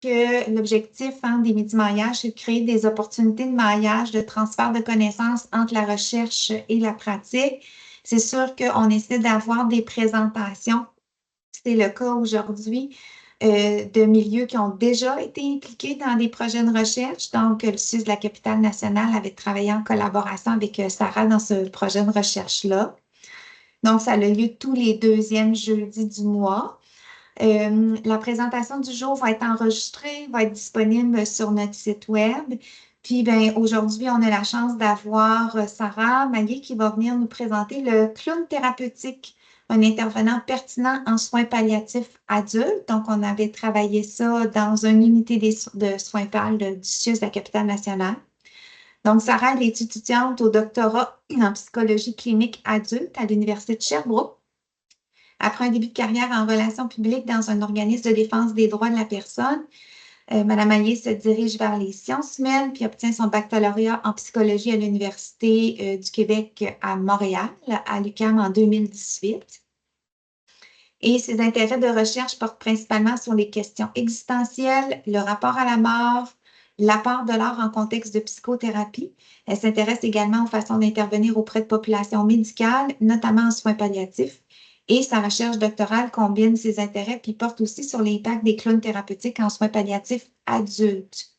que l'objectif des midi-maillages, c'est de créer des opportunités de maillage, de transfert de connaissances entre la recherche et la pratique. C'est sûr qu'on essaie d'avoir des présentations. C'est le cas aujourd'hui de milieux qui ont déjà été impliqués dans des projets de recherche. Donc, le CIUS de la capitale nationale avait travaillé en collaboration avec Sarah dans ce projet de recherche-là. Donc, ça a lieu tous les deuxièmes jeudis du mois. La présentation du jour va être enregistrée, va être disponible sur notre site web. Puis, ben, aujourd'hui, on a la chance d'avoir Sarah Maillé qui va venir nous présenter le clown thérapeutique, un intervenant pertinent en soins palliatifs adultes. Donc, on avait travaillé ça dans une unité de soins PAL du CIUS de la capitale nationale. Donc, Sarah, elle est étudiante au doctorat en psychologie clinique adulte à l'Université de Sherbrooke. Après un début de carrière en relations publiques dans un organisme de défense des droits de la personne, Mme Maillé se dirige vers les sciences humaines puis obtient son baccalauréat en psychologie à l'Université du Québec à Montréal, à l'UQAM en 2018. Et ses intérêts de recherche portent principalement sur les questions existentielles, le rapport à la mort, l'apport de l'art en contexte de psychothérapie. Elle s'intéresse également aux façons d'intervenir auprès de populations médicales, notamment en soins palliatifs. Et sa recherche doctorale combine ses intérêts puis porte aussi sur l'impact des clowns thérapeutiques en soins palliatifs adultes.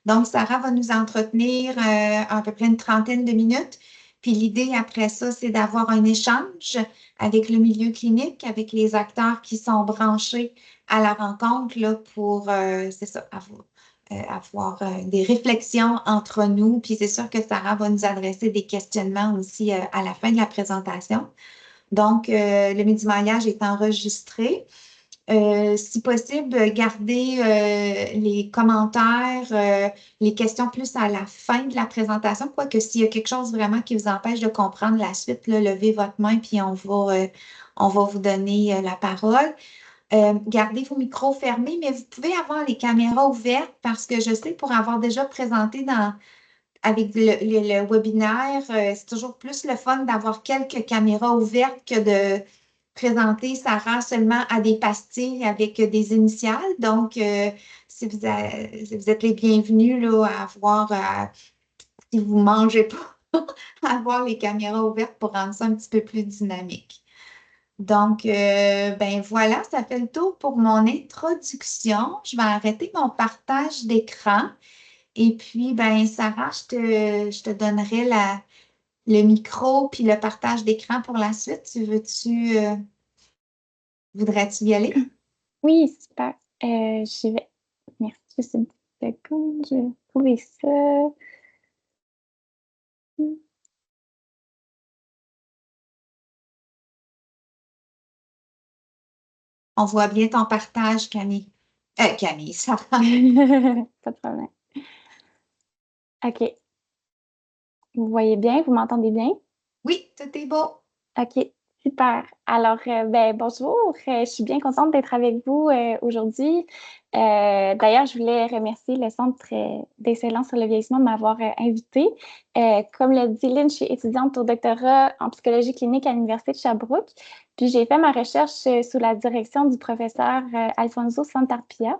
Donc, Sarah va nous entretenir à peu près une trentaine de minutes. Puis l'idée après ça, c'est d'avoir un échange avec le milieu clinique, avec les acteurs qui sont branchés à la rencontre là, pour, c'est ça, avoir des réflexions entre nous. Puis c'est sûr que Sarah va nous adresser des questionnements aussi à la fin de la présentation. Donc, le midi-maillage est enregistré. Si possible, gardez les commentaires, les questions plus à la fin de la présentation, quoique s'il y a quelque chose vraiment qui vous empêche de comprendre la suite, là, levez votre main puis on va vous donner la parole. Gardez vos micros fermés, mais vous pouvez avoir les caméras ouvertes parce que je sais pour avoir déjà présenté avec le webinaire, c'est toujours plus le fun d'avoir quelques caméras ouvertes que de présenter Sarah seulement à des pastilles avec des initiales. Donc, si vous êtes les bienvenus là, à avoir, si vous ne mangez pas, à avoir les caméras ouvertes pour rendre ça un petit peu plus dynamique. Donc, ben voilà, ça fait le tour pour mon introduction. Je vais arrêter mon partage d'écran. Et puis, ben Sarah, je te donnerai le micro puis le partage d'écran pour la suite. Voudrais-tu y aller? Oui, super. Je vais. Merci, juste une petite seconde. Je vais trouver ça. On voit bien ton partage, Camille. Camille, Sarah. Pas de problème. OK. Vous voyez bien? Vous m'entendez bien? Oui, tout est beau. OK, super. Alors, ben, bonjour. Je suis bien contente d'être avec vous aujourd'hui. D'ailleurs, je voulais remercier le Centre d'excellence sur le vieillissement de m'avoir invitée. Comme l'a dit Lynn, je suis étudiante au doctorat en psychologie clinique à l'Université de Sherbrooke. Puis, j'ai fait ma recherche sous la direction du professeur Alfonso Santarpia.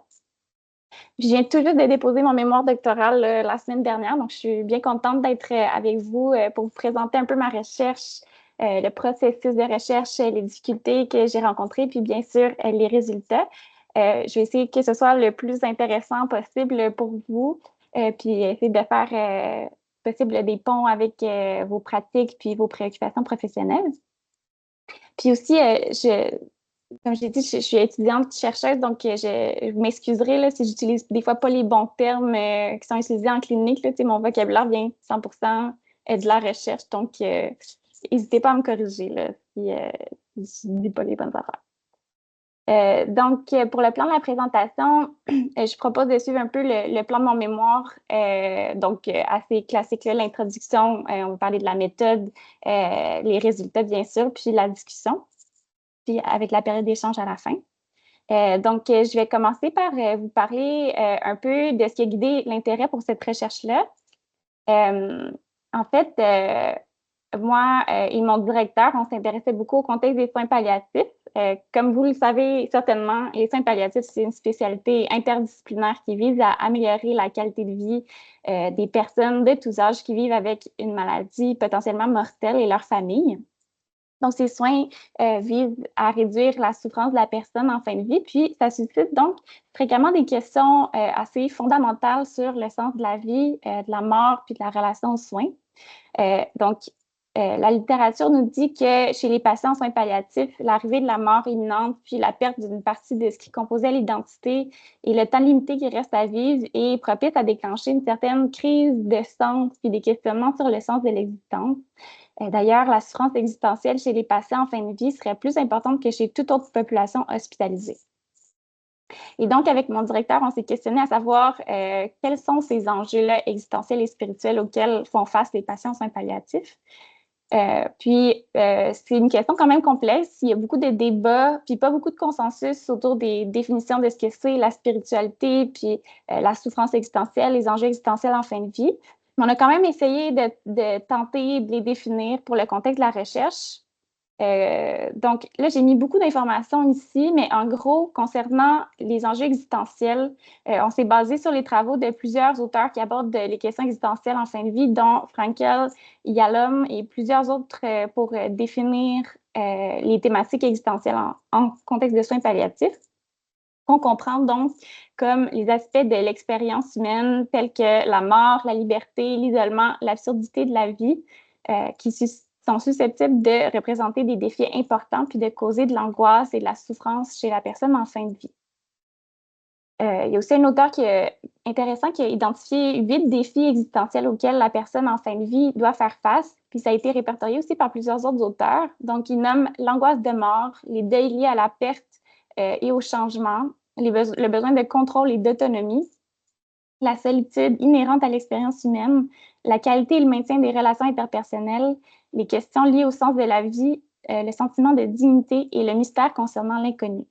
Je viens tout juste de déposer mon mémoire doctoral la semaine dernière, donc je suis bien contente d'être avec vous pour vous présenter un peu ma recherche, le processus de recherche, les difficultés que j'ai rencontrées, puis bien sûr les résultats. Je vais essayer que ce soit le plus intéressant possible pour vous, puis essayer de faire possible des ponts avec vos pratiques puis vos préoccupations professionnelles. Puis aussi, comme je l'ai dit, je suis étudiante chercheuse, donc je m'excuserai là, si j'utilise des fois pas les bons termes qui sont utilisés en clinique. Là, mon vocabulaire vient 100% de la recherche, donc n'hésitez pas à me corriger là, si je ne dis pas les bonnes affaires. Donc, pour le plan de la présentation, je propose de suivre un peu le plan de mon mémoire. Donc, assez classique, l'introduction, on va parler de la méthode, les résultats, bien sûr, puis la discussion, puis avec la période d'échange à la fin. Donc, je vais commencer par vous parler un peu de ce qui a guidé l'intérêt pour cette recherche-là. En fait, moi et mon directeur, on s'intéressait beaucoup au contexte des soins palliatifs. Comme vous le savez certainement, les soins palliatifs, c'est une spécialité interdisciplinaire qui vise à améliorer la qualité de vie des personnes de tous âges qui vivent avec une maladie potentiellement mortelle et leurs familles. Donc, ces soins visent à réduire la souffrance de la personne en fin de vie, puis ça suscite donc fréquemment des questions assez fondamentales sur le sens de la vie, de la mort, puis de la relation aux soins. La littérature nous dit que chez les patients en soins palliatifs, l'arrivée de la mort imminente, puis la perte d'une partie de ce qui composait l'identité et le temps limité qui reste à vivre est propice à déclencher une certaine crise de sens, puis des questionnements sur le sens de l'existence. D'ailleurs, la souffrance existentielle chez les patients en fin de vie serait plus importante que chez toute autre population hospitalisée. Et donc, avec mon directeur, on s'est questionné à savoir quels sont ces enjeux-là existentiels et spirituels auxquels font face les patients en soins palliatifs. C'est une question quand même complexe. Il y a beaucoup de débats, puis pas beaucoup de consensus autour des définitions de ce que c'est la spiritualité, puis la souffrance existentielle, les enjeux existentiels en fin de vie. Mais on a quand même essayé de tenter de les définir pour le contexte de la recherche. Donc là, j'ai mis beaucoup d'informations ici, mais en gros, concernant les enjeux existentiels, on s'est basé sur les travaux de plusieurs auteurs qui abordent les questions existentielles en fin de vie, dont Frankel, Yalom et plusieurs autres pour définir les thématiques existentielles en contexte de soins palliatifs. On comprend donc comme les aspects de l'expérience humaine tels que la mort, la liberté, l'isolement, l'absurdité de la vie qui sont susceptibles de représenter des défis importants puis de causer de l'angoisse et de la souffrance chez la personne en fin de vie. Il y a aussi un auteur qui est intéressant qui a identifié 8 défis existentiels auxquels la personne en fin de vie doit faire face, puis ça a été répertorié aussi par plusieurs autres auteurs. Donc, il nomme l'angoisse de mort, les deuils liés à la perte et au changement, le besoin de contrôle et d'autonomie, la solitude inhérente à l'expérience humaine, la qualité et le maintien des relations interpersonnelles, les questions liées au sens de la vie, le sentiment de dignité et le mystère concernant l'inconnu.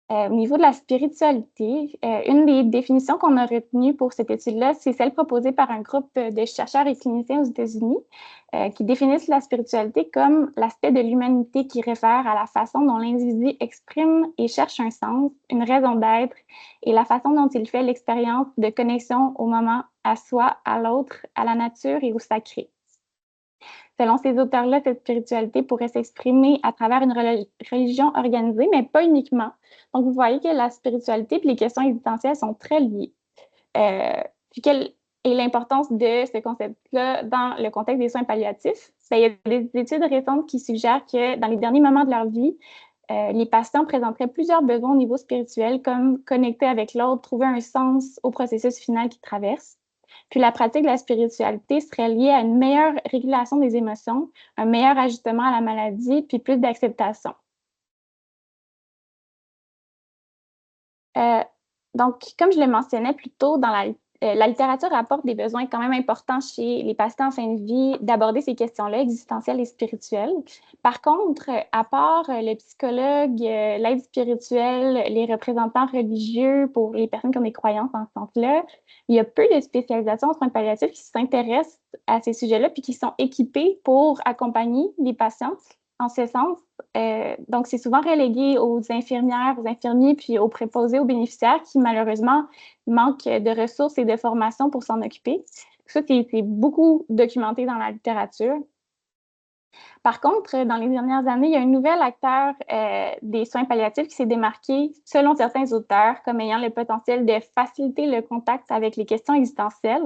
Au niveau de la spiritualité, une des définitions qu'on a retenues pour cette étude-là, c'est celle proposée par un groupe de chercheurs et cliniciens aux États-Unis qui définissent la spiritualité comme l'aspect de l'humanité qui réfère à la façon dont l'individu exprime et cherche un sens, une raison d'être et la façon dont il fait l'expérience de connexion au moment, à soi, à l'autre, à la nature et au sacré. Selon ces auteurs-là, cette spiritualité pourrait s'exprimer à travers une religion organisée, mais pas uniquement. Donc, vous voyez que la spiritualité et les questions existentielles sont très liées. Puis, quelle est l'importance de ce concept-là dans le contexte des soins palliatifs? Bien, il y a des études récentes qui suggèrent que dans les derniers moments de leur vie, les patients présenteraient plusieurs besoins au niveau spirituel, comme connecter avec l'autre, trouver un sens au processus final qu'ils traversent. Puis la pratique de la spiritualité serait liée à une meilleure régulation des émotions, un meilleur ajustement à la maladie, puis plus d'acceptation. Donc, comme je le mentionnais plus tôt, dans la littérature rapporte des besoins quand même importants chez les patients en fin de vie d'aborder ces questions-là, existentielles et spirituelles. Par contre, à part le psychologue, l'aide spirituelle, les représentants religieux pour les personnes qui ont des croyances en ce sens-là, il y a peu de spécialisations en soins palliatifs qui s'intéressent à ces sujets-là puis qui sont équipés pour accompagner les patients en ce sens. Donc, c'est souvent relégué aux infirmières, aux infirmiers, puis aux préposés, aux bénéficiaires qui, malheureusement, manquent de ressources et de formation pour s'en occuper. Ça, c'est beaucoup documenté dans la littérature. Par contre, dans les dernières années, il y a un nouvel acteur des soins palliatifs qui s'est démarqué, selon certains auteurs, comme ayant le potentiel de faciliter le contact avec les questions existentielles.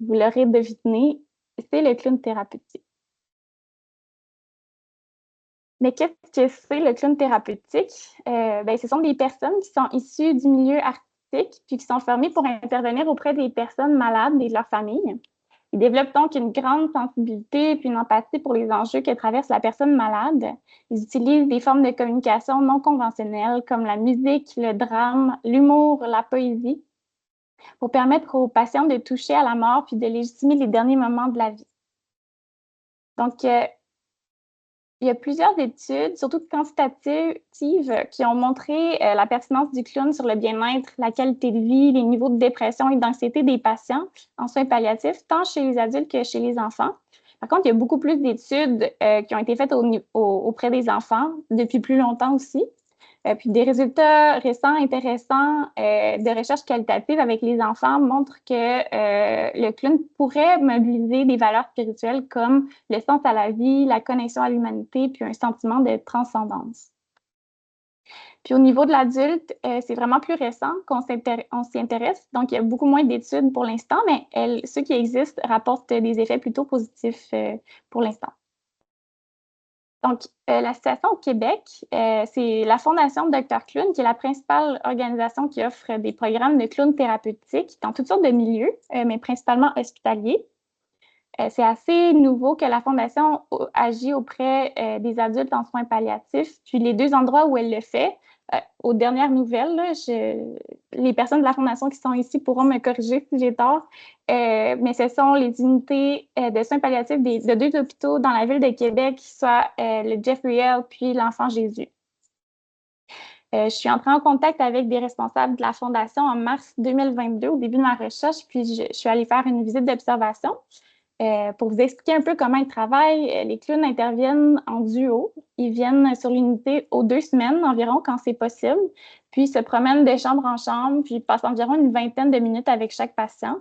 Vous l'aurez deviné, c'est le clown thérapeutique. Mais qu'est-ce que c'est le clown thérapeutique? Ce sont des personnes qui sont issues du milieu artistique puis qui sont formées pour intervenir auprès des personnes malades et de leurs familles. Ils développent donc une grande sensibilité puis une empathie pour les enjeux que traverse la personne malade. Ils utilisent des formes de communication non conventionnelles comme la musique, le drame, l'humour, la poésie pour permettre aux patients de toucher à la mort puis de légitimer les derniers moments de la vie. Donc, il y a plusieurs études, surtout quantitatives, qui ont montré la pertinence du clown sur le bien-être, la qualité de vie, les niveaux de dépression et d'anxiété des patients en soins palliatifs, tant chez les adultes que chez les enfants. Par contre, il y a beaucoup plus d'études qui ont été faites auprès des enfants depuis plus longtemps aussi. Puis des résultats récents, intéressants de recherche qualitative avec les enfants montrent que le clown pourrait mobiliser des valeurs spirituelles comme le sens à la vie, la connexion à l'humanité, puis un sentiment de transcendance. Puis au niveau de l'adulte, c'est vraiment plus récent qu'on s'y intéresse. Donc, il y a beaucoup moins d'études pour l'instant, mais ceux qui existent rapportent des effets plutôt positifs pour l'instant. Donc, la situation au Québec, c'est la Fondation Dr Clown, qui est la principale organisation qui offre des programmes de clown thérapeutiques dans toutes sortes de milieux, mais principalement hospitaliers. C'est assez nouveau que la Fondation agit auprès des adultes en soins palliatifs. Puis les 2 endroits où elle le fait, aux dernières nouvelles, là, les personnes de la Fondation qui sont ici pourront me corriger si j'ai tort, mais ce sont les unités de soins palliatifs de 2 hôpitaux dans la ville de Québec, soit le Jeffrey L. puis l'Enfant Jésus. Je suis entrée en contact avec des responsables de la Fondation en mars 2022, au début de ma recherche, puis je suis allée faire une visite d'observation. Pour vous expliquer un peu comment ils travaillent, les clowns interviennent en duo. Ils viennent sur l'unité aux 2 semaines environ, quand c'est possible, puis se promènent de chambre en chambre, puis passent environ une vingtaine de minutes avec chaque patient.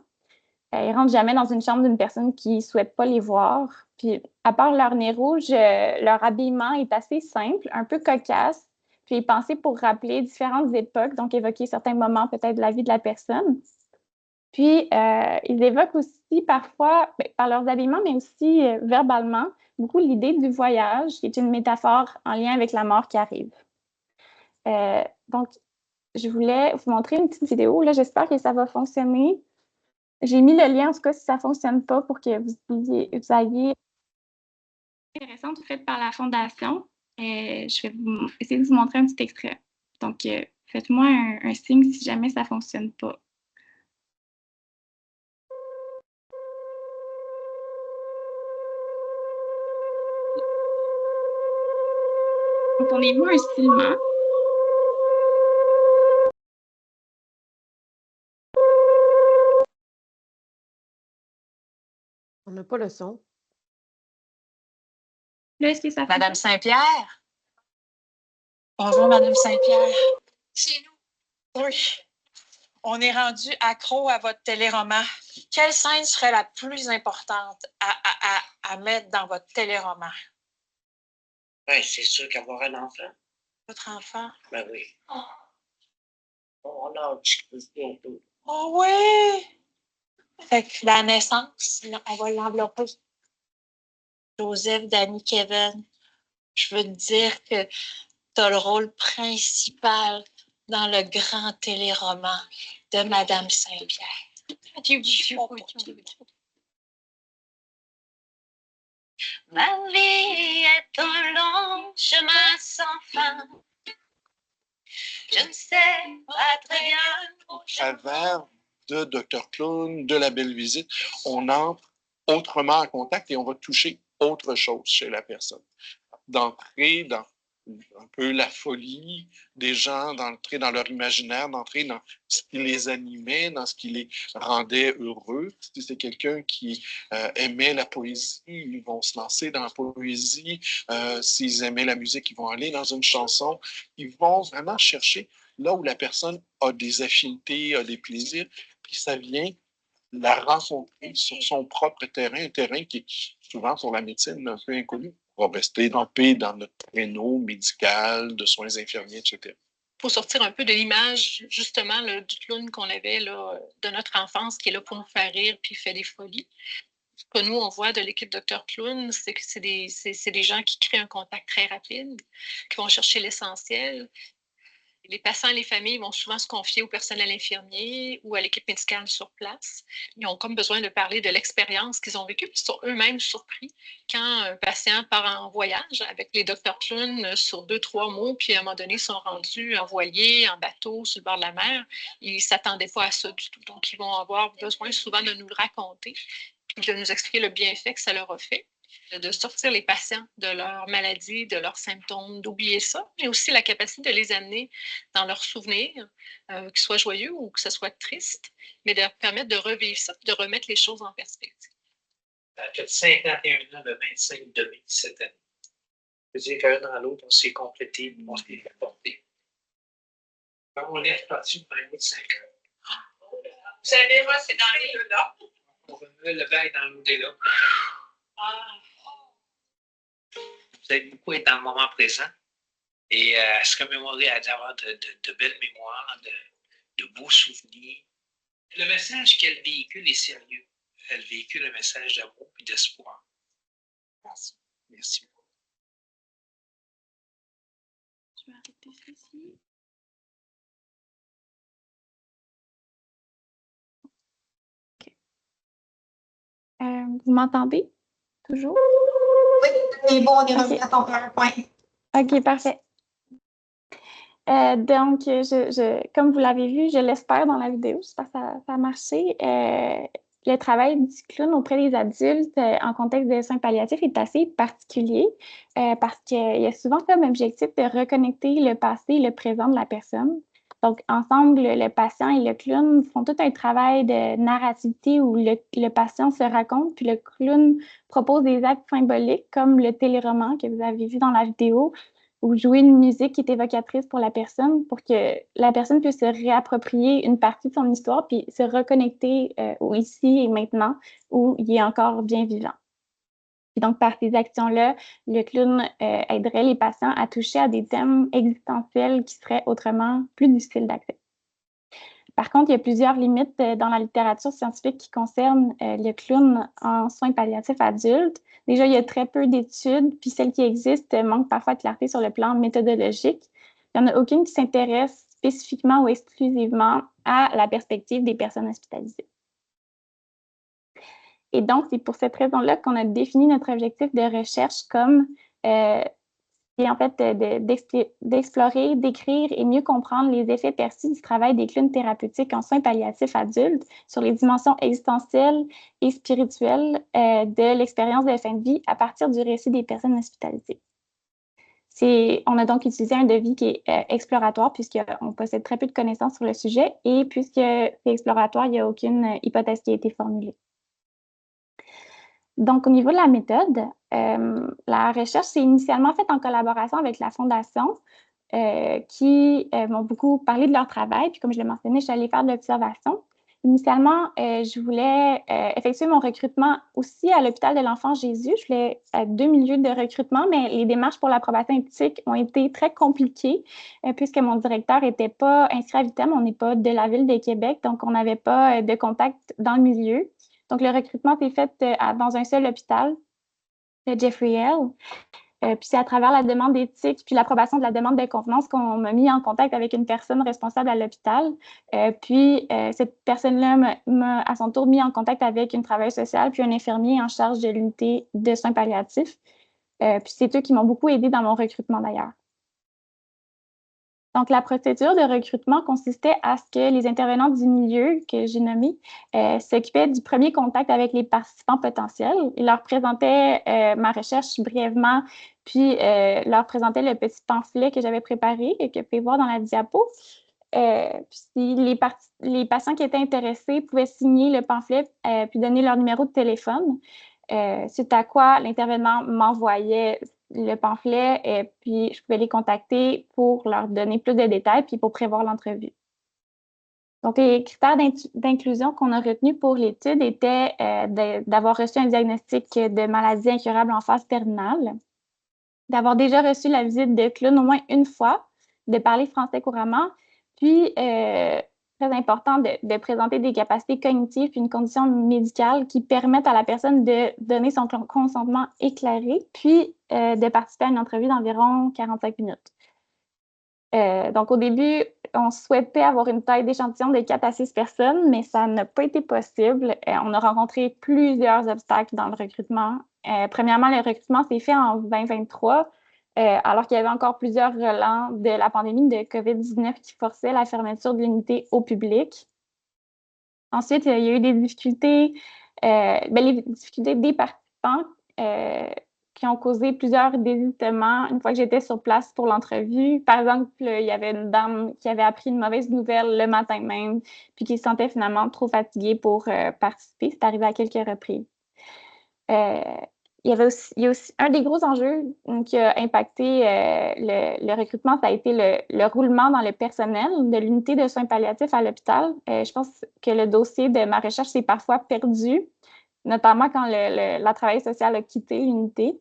Ils ne rentrent jamais dans une chambre d'une personne qui ne souhaite pas les voir. Puis, à part leur nez rouge, leur habillement est assez simple, un peu cocasse, puis pensé pour rappeler différentes époques, donc évoquer certains moments peut-être de la vie de la personne. Puis, ils évoquent aussi parfois, par leurs habillements, mais aussi verbalement, beaucoup l'idée du voyage, qui est une métaphore en lien avec la mort qui arrive. Donc, je voulais vous montrer une petite vidéo. Là, j'espère que ça va fonctionner. J'ai mis le lien, en tout cas, si ça ne fonctionne pas, pour que vous ayez intéressante faite par la Fondation. Je vais essayer de vous montrer un petit extrait. Donc, faites-moi un signe si jamais ça ne fonctionne pas. Entendez-vous un sifflement? On n'a pas le son. Là, est-ce que ça fait... Madame Saint-Pierre? Bonjour, Madame Saint-Pierre. C'est nous. Oui. On est rendu accro à votre téléroman. Quelle scène serait la plus importante à mettre dans votre téléroman? Oui, c'est sûr qu'avoir un enfant. Votre enfant? Ben oui. Oh. On a bientôt. Oh oui! Fait que la naissance, on va l'envelopper. Joseph, Danny, Kevin, je veux te dire que tu as le rôle principal dans le grand téléroman de Madame Saint-Pierre. Ma vie est un long chemin sans fin. Je ne sais pas très bien. Avant de Dr Clown, de la belle visite, on entre autrement en contact et on va toucher autre chose chez la personne. D'entrer dans un peu la folie des gens, d'entrer dans leur imaginaire, d'entrer dans ce qui les animait, dans ce qui les rendait heureux. Si c'est quelqu'un qui aimait la poésie, ils vont se lancer dans la poésie. S'ils aimaient la musique, ils vont aller dans une chanson. Ils vont vraiment chercher là où la personne a des affinités, a des plaisirs, puis ça vient la rencontrer sur son propre terrain, un terrain qui est souvent sur la médecine un peu inconnu. On va rester dans notre créneau médical, de soins infirmiers, etc. Pour sortir un peu de l'image, justement, là, du clown qu'on avait là, de notre enfance, qui est là pour nous faire rire puis fait des folies. Ce que nous, on voit de l'équipe Dr Clown, c'est que c'est des gens qui créent un contact très rapide, qui vont chercher l'essentiel. Les patients et les familles vont souvent se confier au personnel infirmier ou à l'équipe médicale sur place. Ils ont comme besoin de parler de l'expérience qu'ils ont vécue, puis ils sont eux-mêmes surpris quand un patient part en voyage avec les Dr Clown sur 2-3 mots, puis à un moment donné, ils sont rendus en voilier, en bateau, sur le bord de la mer. Ils ne s'attendaient pas à ça du tout. Donc, ils vont avoir besoin souvent de nous le raconter, puis de nous expliquer le bienfait que ça leur a fait, de sortir les patients de leur maladie, de leurs symptômes, d'oublier ça, mais aussi la capacité de les amener dans leurs souvenirs, qu'ils soient joyeux ou que ce soit triste, mais de leur permettre de revivre ça, de remettre les choses en perspective. Elle a fait 51 ans le 25 mai cette année. Je veux dire qu'un dans l'autre, on s'est complété, on s'est apporté. Quand on est reparti pour un autre 5 heures. Vous savez, moi, c'est dans les deux-là. On remet le bail dans l'au-delà. Vous allez beaucoup être dans le moment présent et à se commémorer, à avoir de belles mémoires, de beaux souvenirs. Le message qu'elle véhicule est sérieux. Elle véhicule un message d'amour et d'espoir. Merci. Merci. Je vais arrêter ceci. OK. Vous m'entendez? Toujours? Oui, c'est bon, on est revenu OK. à ton PowerPoint. OK, parfait. Donc, comme vous l'avez vu, je l'espère dans la vidéo, j'espère que ça a marché. Le travail du clown auprès des adultes en contexte de soins palliatifs est assez particulier parce qu'il y a souvent comme objectif de reconnecter le passé et le présent de la personne. Donc, ensemble, le patient et le clown font tout un travail de narrativité où le patient se raconte, puis le clown propose des actes symboliques comme le téléroman que vous avez vu dans la vidéo, ou jouer une musique qui est évocatrice pour la personne pour que la personne puisse se réapproprier une partie de son histoire puis se reconnecter au ici et maintenant où il est encore bien vivant. Et donc, par ces actions-là, le clown aiderait les patients à toucher à des thèmes existentiels qui seraient autrement plus difficiles d'accès. Par contre, il y a plusieurs limites dans la littérature scientifique qui concernent le clown en soins palliatifs adultes. Déjà, il y a très peu d'études, puis celles qui existent manquent parfois de clarté sur le plan méthodologique. Il n'y en a aucune qui s'intéresse spécifiquement ou exclusivement à la perspective des personnes hospitalisées. Et donc, c'est pour cette raison-là qu'on a défini notre objectif de recherche comme et en fait d'explorer, d'écrire et mieux comprendre les effets perçus du travail des clowns thérapeutiques en soins palliatifs adultes sur les dimensions existentielles et spirituelles de l'expérience de fin de vie à partir du récit des personnes hospitalisées. On a donc utilisé un devis qui est exploratoire puisqu'on possède très peu de connaissances sur le sujet et puisque c'est exploratoire, il n'y a aucune hypothèse qui a été formulée. Donc, au niveau de la méthode, la recherche s'est initialement faite en collaboration avec la Fondation qui m'ont beaucoup parlé de leur travail. Puis, comme je l'ai mentionné, je suis allée faire de l'observation. Initialement, je voulais effectuer mon recrutement aussi à l'hôpital de l'Enfant Jésus. Je voulais 2 milieux de recrutement, mais les démarches pour l'approbation éthique ont été très compliquées puisque mon directeur n'était pas inscrit à Vitem. On n'est pas de la ville de Québec, donc on n'avait pas de contact dans le milieu. Donc, le recrutement s'est fait dans un seul hôpital, le Jeffrey L. Puis c'est à travers la demande d'éthique puis l'approbation de la demande de convenance qu'on m'a mis en contact avec une personne responsable à l'hôpital. Puis cette personne-là m'a à son tour mis en contact avec une travailleuse sociale puis un infirmier en charge de l'unité de soins palliatifs. Puis c'est eux qui m'ont beaucoup aidé dans mon recrutement d'ailleurs. Donc, la procédure de recrutement consistait à ce que les intervenants du milieu que j'ai nommé s'occupaient du premier contact avec les participants potentiels. Ils leur présentaient ma recherche brièvement, puis leur présentaient le petit pamphlet que j'avais préparé et que vous pouvez voir dans la diapo. Puis les patients qui étaient intéressés pouvaient signer le pamphlet puis donner leur numéro de téléphone. Suite à quoi l'intervenant m'envoyait le pamphlet et puis je pouvais les contacter pour leur donner plus de détails puis pour prévoir l'entrevue. Donc, les critères d'inclusion qu'on a retenus pour l'étude étaient d'avoir reçu un diagnostic de maladie incurable en phase terminale, d'avoir déjà reçu la visite de clown au moins une fois, de parler français couramment, puis très important de présenter des capacités cognitives puis une condition médicale qui permettent à la personne de donner son consentement éclairé, puis de participer à une entrevue d'environ 45 minutes. Donc, au début, on souhaitait avoir une taille d'échantillon de 4 à 6 personnes, mais ça n'a pas été possible. On a rencontré plusieurs obstacles dans le recrutement. Premièrement, le recrutement s'est fait en 2023, alors qu'il y avait encore plusieurs relents de la pandémie de COVID-19 qui forçaient la fermeture de l'unité au public. Ensuite, il y a eu des difficultés, les difficultés des participants qui ont causé plusieurs désitements une fois que j'étais sur place pour l'entrevue. Par exemple, il y avait une dame qui avait appris une mauvaise nouvelle le matin même, puis qui se sentait finalement trop fatiguée pour participer. C'est arrivé à quelques reprises. il y a aussi un des gros enjeux qui a impacté le recrutement, ça a été le roulement dans le personnel de l'unité de soins palliatifs à l'hôpital. Je pense que le dossier de ma recherche s'est parfois perdu, notamment quand la travailleuse sociale a quitté l'unité.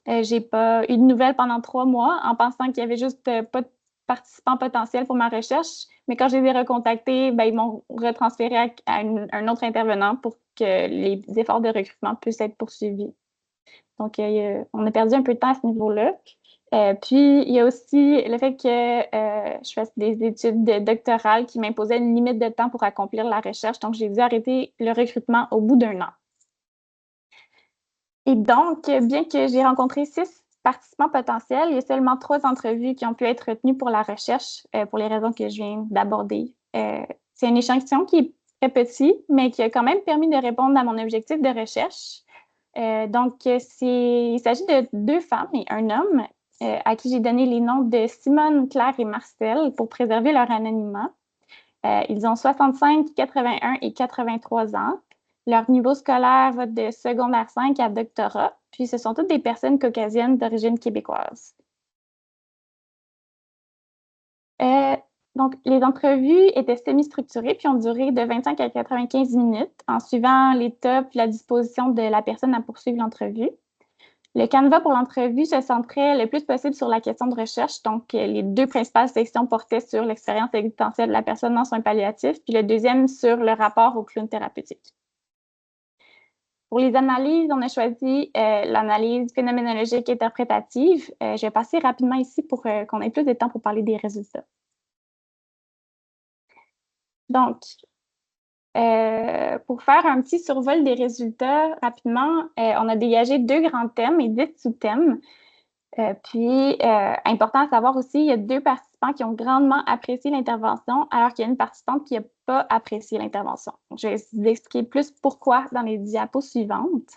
J'ai pas eu de nouvelles pendant 3 mois en pensant qu'il y avait juste pas de participants potentiels pour ma recherche. Mais quand je les ai recontactés, ben, ils m'ont retransféré à un autre intervenant pour que les efforts de recrutement puissent être poursuivis. Donc, on a perdu un peu de temps à ce niveau-là. Puis, il y a aussi le fait que je fasse des études doctorales qui m'imposaient une limite de temps pour accomplir la recherche. Donc, j'ai dû arrêter le recrutement au bout d'1 an. Et donc, bien que j'ai rencontré 6 participants potentiels, il y a seulement 3 entrevues qui ont pu être retenues pour la recherche pour les raisons que je viens d'aborder. C'est un échantillon qui est très petit, mais qui a quand même permis de répondre à mon objectif de recherche. Donc, il s'agit de 2 femmes et un homme à qui j'ai donné les noms de Simone, Claire et Marcel pour préserver leur anonymat. Ils ont 65, 81 et 83 ans. Leur niveau scolaire va de secondaire 5 à doctorat, puis ce sont toutes des personnes caucasiennes d'origine québécoise. Donc, les entrevues étaient semi-structurées puis ont duré de 25 à 95 minutes en suivant l'état puis la disposition de la personne à poursuivre l'entrevue. Le canevas pour l'entrevue se centrait le plus possible sur la question de recherche. Donc, les 2 principales sections portaient sur l'expérience existentielle de la personne en soins palliatifs, puis le deuxième sur le rapport au clown thérapeutique. Pour les analyses, on a choisi l'analyse phénoménologique interprétative. Je vais passer rapidement ici pour qu'on ait plus de temps pour parler des résultats. Donc, pour faire un petit survol des résultats rapidement, on a dégagé 2 grands thèmes et 10 sous-thèmes. Important à savoir aussi, il y a 2 participants qui ont grandement apprécié l'intervention, alors qu'il y a une participante qui n'a pas apprécié l'intervention. Je vais vous expliquer plus pourquoi dans les diapos suivantes.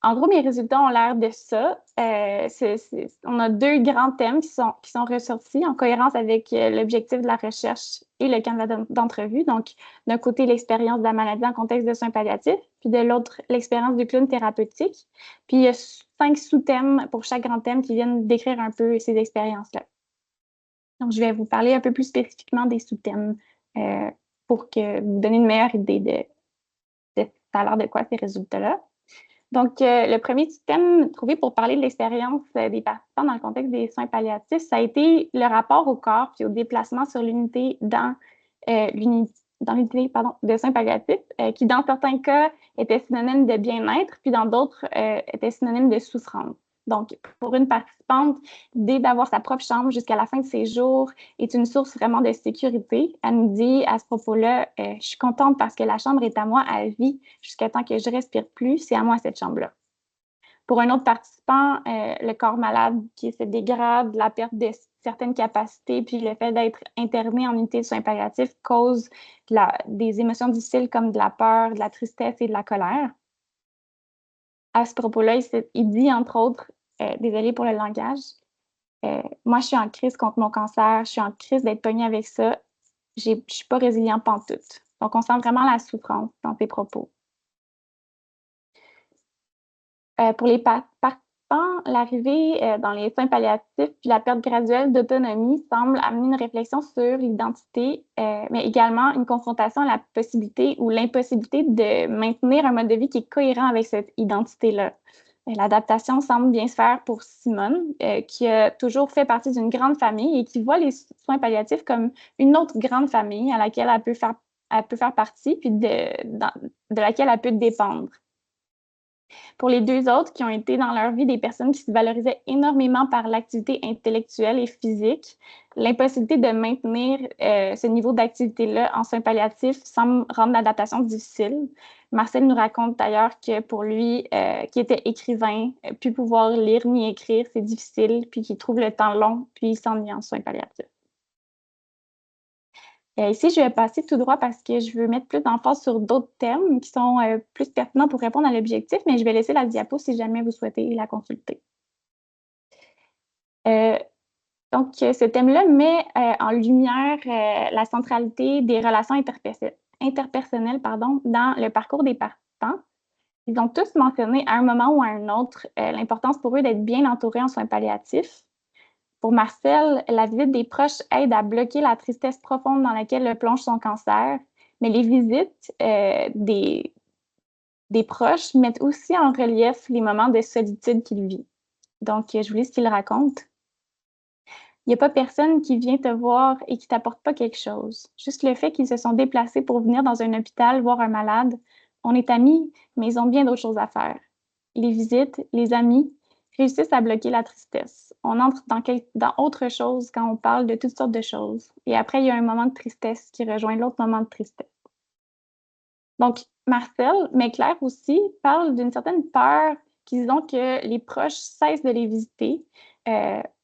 En gros, mes résultats ont l'air de ça. On a 2 grands thèmes qui sont ressortis en cohérence avec l'objectif de la recherche et le canevas d'entrevue. Donc, d'un côté, l'expérience de la maladie en contexte de soins palliatifs, puis de l'autre, l'expérience du clown thérapeutique. Puis, il y a 5 sous-thèmes pour chaque grand thème qui viennent décrire un peu ces expériences-là. Donc, je vais vous parler un peu plus spécifiquement des sous-thèmes pour que vous donniez une meilleure idée de ça a l'air de quoi ces résultats-là. Donc, le premier thème trouvé pour parler de l'expérience des participants dans le contexte des soins palliatifs, ça a été le rapport au corps puis au déplacement sur l'unité dans l'unité de soins palliatifs, qui dans certains cas était synonyme de bien-être, puis dans d'autres était synonyme de souffrance. Donc, pour une participante, l'idée d'avoir sa propre chambre jusqu'à la fin de ses jours est une source vraiment de sécurité. Elle nous dit à ce propos-là, je suis contente parce que la chambre est à moi à vie jusqu'à temps que je respire plus, c'est à moi cette chambre-là. Pour un autre participant, le corps malade qui se dégrade, la perte de certaines capacités, puis le fait d'être interné en unité de soins palliatifs cause des émotions difficiles comme de la peur, de la tristesse et de la colère. À ce propos-là, il dit, entre autres, désolé pour le langage, moi, je suis en crise contre mon cancer, je suis en crise d'être pognée avec ça, je ne suis pas résilient pantoute. Donc, on sent vraiment la souffrance dans ses propos. Pour les participants, l'arrivée dans les soins palliatifs puis la perte graduelle d'autonomie semble amener une réflexion sur l'identité, mais également une confrontation à la possibilité ou l'impossibilité de maintenir un mode de vie qui est cohérent avec cette identité-là. L'adaptation semble bien se faire pour Simone, qui a toujours fait partie d'une grande famille et qui voit les soins palliatifs comme une autre grande famille à laquelle elle peut faire partie puis de laquelle elle peut dépendre. Pour les 2 autres qui ont été dans leur vie des personnes qui se valorisaient énormément par l'activité intellectuelle et physique, l'impossibilité de maintenir ce niveau d'activité-là en soins palliatifs semble rendre l'adaptation difficile. Marcel nous raconte d'ailleurs que pour lui, qui était écrivain, plus pouvoir lire ni écrire, c'est difficile, puis qu'il trouve le temps long, puis il s'ennuie en soins palliatifs. Ici, je vais passer tout droit parce que je veux mettre plus d'emphase sur d'autres thèmes qui sont plus pertinents pour répondre à l'objectif, mais je vais laisser la diapo si jamais vous souhaitez la consulter. Donc, ce thème-là met en lumière la centralité des relations interpersonnelles dans le parcours des participants. Ils ont tous mentionné à un moment ou à un autre l'importance pour eux d'être bien entourés en soins palliatifs. Pour Marcel, la visite des proches aide à bloquer la tristesse profonde dans laquelle le plonge son cancer, mais les visites des proches mettent aussi en relief les moments de solitude qu'il vit. Donc, je vous lis ce qu'il raconte. Il n'y a pas personne qui vient te voir et qui t'apporte pas quelque chose. Juste le fait qu'ils se sont déplacés pour venir dans un hôpital voir un malade. On est amis, mais ils ont bien d'autres choses à faire. Les visites, les amis réussissent à bloquer la tristesse. On entre dans autre chose quand on parle de toutes sortes de choses. Et après, il y a un moment de tristesse qui rejoint l'autre moment de tristesse. Donc, Marcel, mais Claire aussi, parle d'une certaine peur qu'ils ont que les proches cessent de les visiter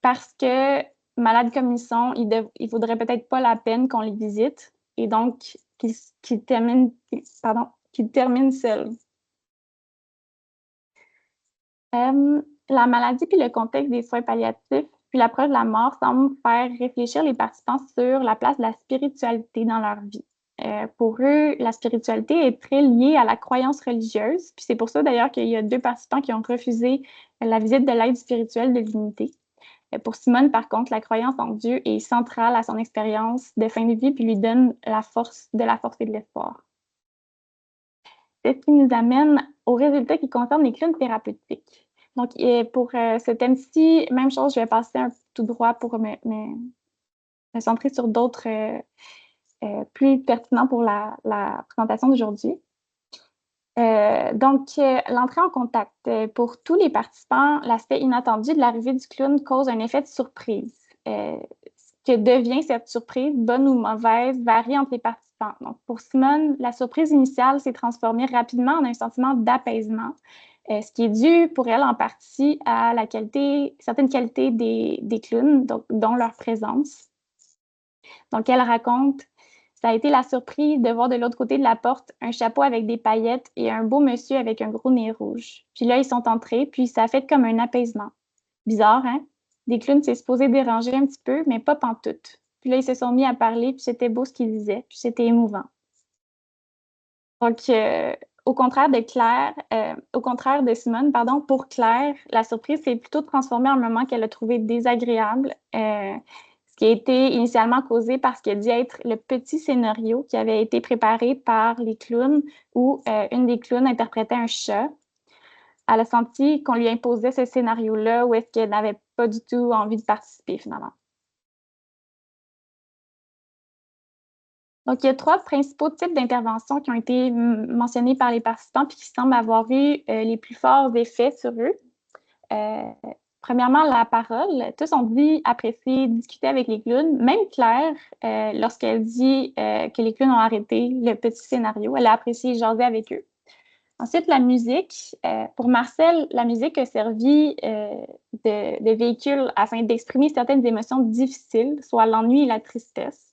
parce que malades comme ils sont, il vaudrait peut-être pas la peine qu'on les visite et donc qu'ils terminent seuls. La maladie puis le contexte des soins palliatifs puis l'approche de la mort semblent faire réfléchir les participants sur la place de la spiritualité dans leur vie. Pour eux, la spiritualité est très liée à la croyance religieuse. Puis c'est pour ça d'ailleurs qu'il y a 2 participants qui ont refusé la visite de l'aide spirituelle de l'unité. Pour Simone, par contre, la croyance en Dieu est centrale à son expérience de fin de vie puis lui donne de la force et de l'espoir. C'est ce qui nous amène aux résultats qui concernent les clowns thérapeutiques. Donc, pour ce thème-ci, même chose, je vais passer tout droit pour me centrer sur d'autres plus pertinents pour la présentation d'aujourd'hui. Donc, l'entrée en contact. Pour tous les participants, l'aspect inattendu de l'arrivée du clown cause un effet de surprise. Ce que devient cette surprise, bonne ou mauvaise, varie entre les participants. Donc, pour Simone, la surprise initiale s'est transformée rapidement en un sentiment d'apaisement, ce qui est dû pour elle en partie à certaines qualités des clowns, dont leur présence. Donc, elle raconte: ça a été la surprise de voir de l'autre côté de la porte un chapeau avec des paillettes et un beau monsieur avec un gros nez rouge. Puis là, ils sont entrés, puis ça a fait comme un apaisement. Bizarre, hein? Des clowns, c'est supposé déranger un petit peu, mais pas pantoute. Puis là, ils se sont mis à parler, puis c'était beau ce qu'ils disaient, puis c'était émouvant. Donc, au contraire de Simone, pour Claire, la surprise s'est plutôt transformée en un moment qu'elle a trouvé désagréable, ce qui a été initialement causé par ce qui a dit être le petit scénario qui avait été préparé par les clowns où une des clowns interprétait un chat. Elle a senti qu'on lui imposait ce scénario-là ou est-ce qu'elle n'avait pas du tout envie de participer finalement. Donc, il y a 3 principaux types d'interventions qui ont été mentionnés par les participants puis qui semblent avoir eu les plus forts effets sur eux. Premièrement, la parole. Tous ont dit apprécier discuter avec les clowns. Même Claire, lorsqu'elle dit que les clowns ont arrêté le petit scénario, elle a apprécié jaser avec eux. Ensuite, la musique. Pour Marcel, la musique a servi de véhicule afin d'exprimer certaines émotions difficiles, soit l'ennui et la tristesse.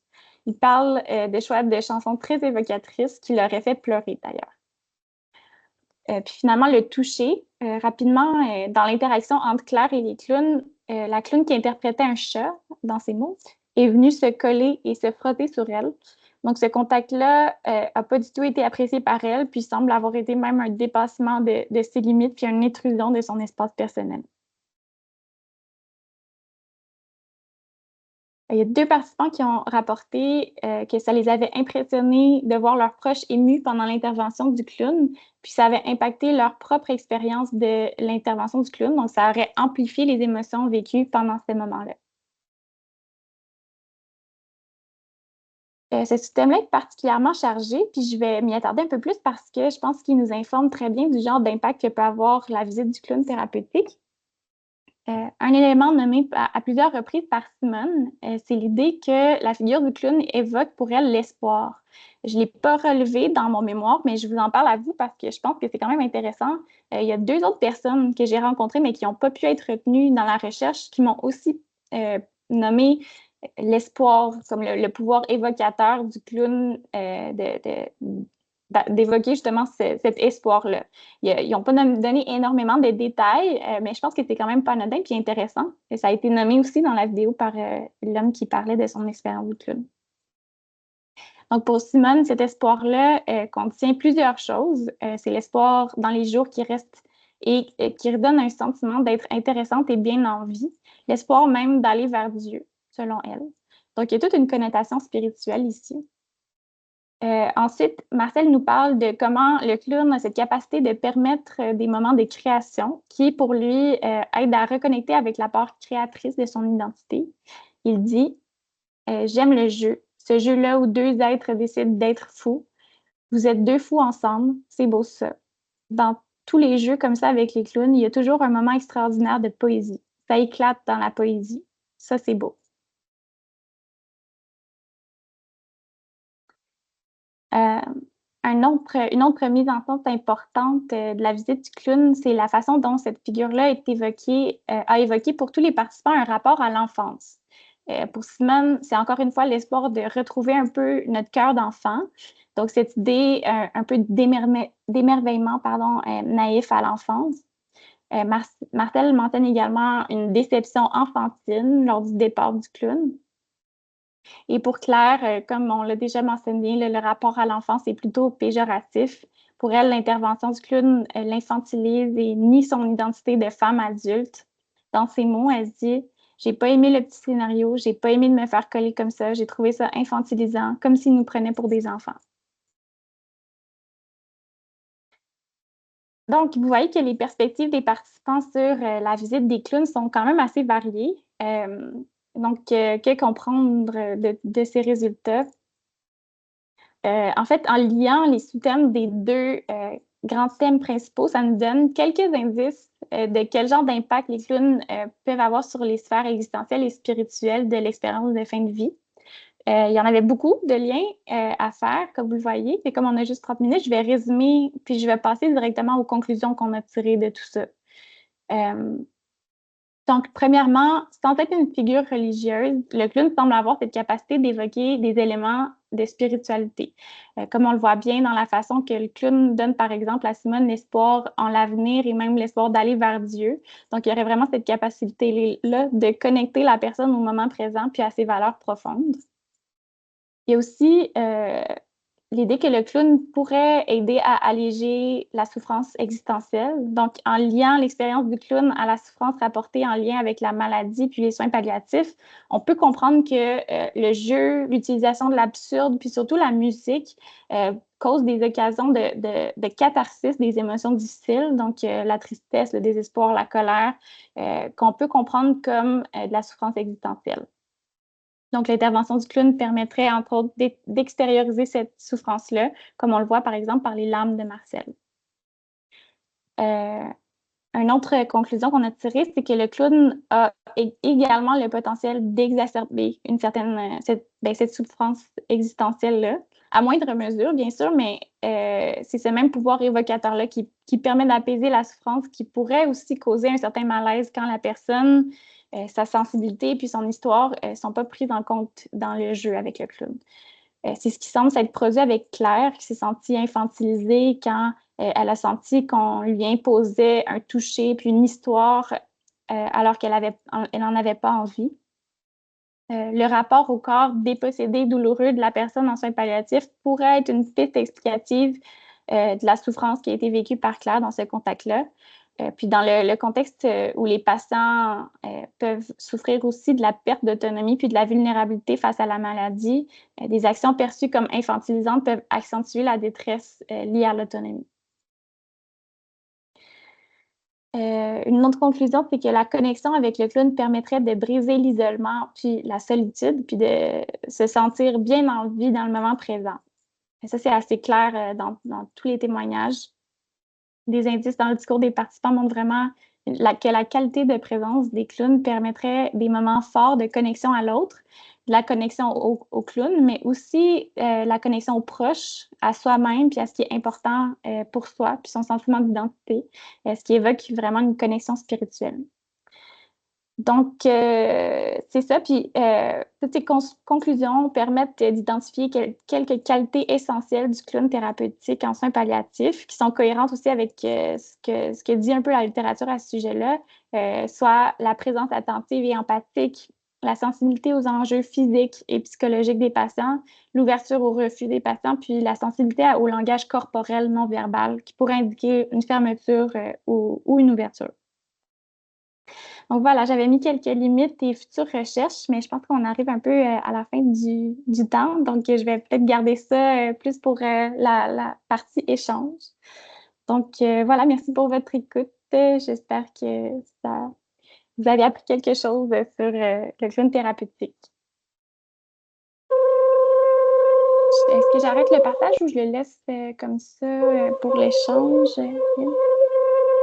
Il parle de choix de chansons très évocatrices qui l'auraient fait pleurer d'ailleurs. Puis finalement, le toucher. Rapidement, dans l'interaction entre Claire et les clowns, la clown qui interprétait un chat dans ses mots est venue se coller et se frotter sur elle. Donc, ce contact-là n'a pas du tout été apprécié par elle, puis semble avoir été même un dépassement de ses limites, puis une intrusion de son espace personnel. Il y a 2 participants qui ont rapporté que ça les avait impressionnés de voir leurs proches émus pendant l'intervention du clown, puis ça avait impacté leur propre expérience de l'intervention du clown, donc ça aurait amplifié les émotions vécues pendant ces moments-là. Ce système-là est particulièrement chargé, puis je vais m'y attarder un peu plus parce que je pense qu'il nous informe très bien du genre d'impact que peut avoir la visite du clown thérapeutique. Un élément nommé à plusieurs reprises par Simone, c'est l'idée que la figure du clown évoque pour elle l'espoir. Je ne l'ai pas relevé dans mon mémoire, mais je vous en parle à vous parce que je pense que c'est quand même intéressant. Il y a 2 autres personnes que j'ai rencontrées, mais qui n'ont pas pu être retenues dans la recherche, qui m'ont aussi nommé l'espoir comme le pouvoir évocateur du clown d'évoquer justement cet espoir-là. Ils n'ont pas donné énormément de détails, mais je pense que c'est quand même pas anodin et intéressant. Et ça a été nommé aussi dans la vidéo par l'homme qui parlait de son expérience du clown. Donc, pour Simone, cet espoir-là contient plusieurs choses. C'est l'espoir dans les jours qui restent et qui redonne un sentiment d'être intéressante et bien en vie, l'espoir même d'aller vers Dieu, selon elle. Donc, il y a toute une connotation spirituelle ici. Ensuite, Marcel nous parle de comment le clown a cette capacité de permettre des moments de création qui, pour lui, aident à reconnecter avec la part créatrice de son identité. Il dit « J'aime le jeu, ce jeu-là où deux êtres décident d'être fous. Vous êtes deux fous ensemble, c'est beau ça. » Dans tous les jeux comme ça avec les clowns, il y a toujours un moment extraordinaire de poésie. Ça éclate dans la poésie. Ça, c'est beau. Une autre mise en compte importante de la visite du clown, c'est la façon dont cette figure-là a évoqué pour tous les participants un rapport à l'enfance. Pour Simone, c'est encore une fois l'espoir de retrouver un peu notre cœur d'enfant. Donc, cette idée un peu d'émerveillement naïf à l'enfance. Marcel mentionne également une déception enfantine lors du départ du clown. Et pour Claire, comme on l'a déjà mentionné, le rapport à l'enfance est plutôt péjoratif. Pour elle, l'intervention du clown l'infantilise et nie son identité de femme adulte. Dans ses mots, elle dit « J'ai pas aimé le petit scénario, j'ai pas aimé de me faire coller comme ça, j'ai trouvé ça infantilisant, comme s'il nous prenait pour des enfants. » Donc, vous voyez que les perspectives des participants sur la visite des clowns sont quand même assez variées. Donc, que comprendre de ces résultats? En fait, en liant les sous-thèmes des deux grands thèmes principaux, ça nous donne quelques indices de quel genre d'impact les clowns peuvent avoir sur les sphères existentielles et spirituelles de l'expérience de fin de vie. Il y en avait beaucoup de liens à faire, comme vous le voyez. Et comme on a juste 30 minutes, je vais résumer, puis je vais passer directement aux conclusions qu'on a tirées de tout ça. Donc, premièrement, sans être une figure religieuse, le clown semble avoir cette capacité d'évoquer des éléments de spiritualité. Comme on le voit bien dans la façon que le clown donne, par exemple, à Simone l'espoir en l'avenir et même l'espoir d'aller vers Dieu. Donc, il y aurait vraiment cette capacité-là de connecter la personne au moment présent puis à ses valeurs profondes. Il y a aussi l'idée que le clown pourrait aider à alléger la souffrance existentielle. Donc, en liant l'expérience du clown à la souffrance rapportée en lien avec la maladie puis les soins palliatifs, on peut comprendre que le jeu, l'utilisation de l'absurde, puis surtout la musique, cause des occasions de catharsis des émotions difficiles, donc la tristesse, le désespoir, la colère, qu'on peut comprendre comme de la souffrance existentielle. Donc, l'intervention du clown permettrait, entre autres, d'extérioriser cette souffrance-là, comme on le voit, par exemple, par les larmes de Marcel. Une autre conclusion qu'on a tirée, c'est que le clown a également le potentiel d'exacerber cette souffrance existentielle-là, à moindre mesure, bien sûr, mais c'est ce même pouvoir évocateur-là qui permet d'apaiser la souffrance, qui pourrait aussi causer un certain malaise quand la personne, sa sensibilité puis son histoire ne sont pas prises en compte dans le jeu avec le clown. C'est ce qui semble s'être produit avec Claire, qui s'est sentie infantilisée quand elle a senti qu'on lui imposait un toucher puis une histoire alors qu'elle n'en avait pas envie. Le rapport au corps dépossédé, douloureux de la personne en soins palliatifs pourrait être une piste explicative de la souffrance qui a été vécue par Claire dans ce contact-là. Puis dans le contexte où les patients peuvent souffrir aussi de la perte d'autonomie puis de la vulnérabilité face à la maladie, des actions perçues comme infantilisantes peuvent accentuer la détresse liée à l'autonomie. Une autre conclusion, c'est que la connexion avec le clown permettrait de briser l'isolement puis la solitude, puis de se sentir bien en vie dans le moment présent. Et ça, c'est assez clair dans tous les témoignages. Des indices dans le discours des participants montrent vraiment que la qualité de présence des clowns permettrait des moments forts de connexion à l'autre, de la connexion au clown, mais aussi la connexion aux proches, à soi-même, puis à ce qui est important pour soi, puis son sentiment d'identité, ce qui évoque vraiment une connexion spirituelle. Donc, c'est ça. Puis, toutes ces conclusions permettent d'identifier quelques qualités essentielles du clown thérapeutique en soins palliatifs qui sont cohérentes aussi avec ce que dit un peu la littérature à ce sujet-là, soit la présence attentive et empathique la sensibilité aux enjeux physiques et psychologiques des patients, l'ouverture au refus des patients, puis la sensibilité au langage corporel non verbal qui pourrait indiquer une fermeture ou une ouverture. Donc voilà, j'avais mis quelques limites et futures recherches, mais je pense qu'on arrive un peu à la fin du temps. Donc, je vais peut-être garder ça plus pour la partie échange. Donc voilà, merci pour votre écoute. J'espère que vous avez appris quelque chose sur le clown thérapeutique. Est-ce que j'arrête le partage ou je le laisse comme ça pour l'échange?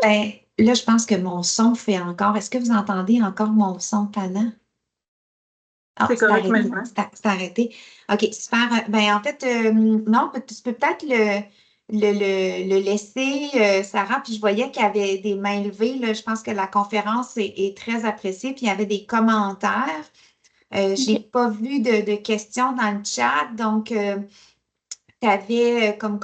Ben, là, je pense que mon son fait encore. Est-ce que vous entendez encore mon son, Tana? Ah, C'est correct maintenant. C'est arrêté. OK, super. Ben, en fait, non, tu peux peut-être le laisser, Sarah. Puis je voyais qu'il y avait des mains levées. Là. Je pense que la conférence est très appréciée. Puis il y avait des commentaires. Je n'ai pas vu de questions dans le chat. Donc, tu avais comme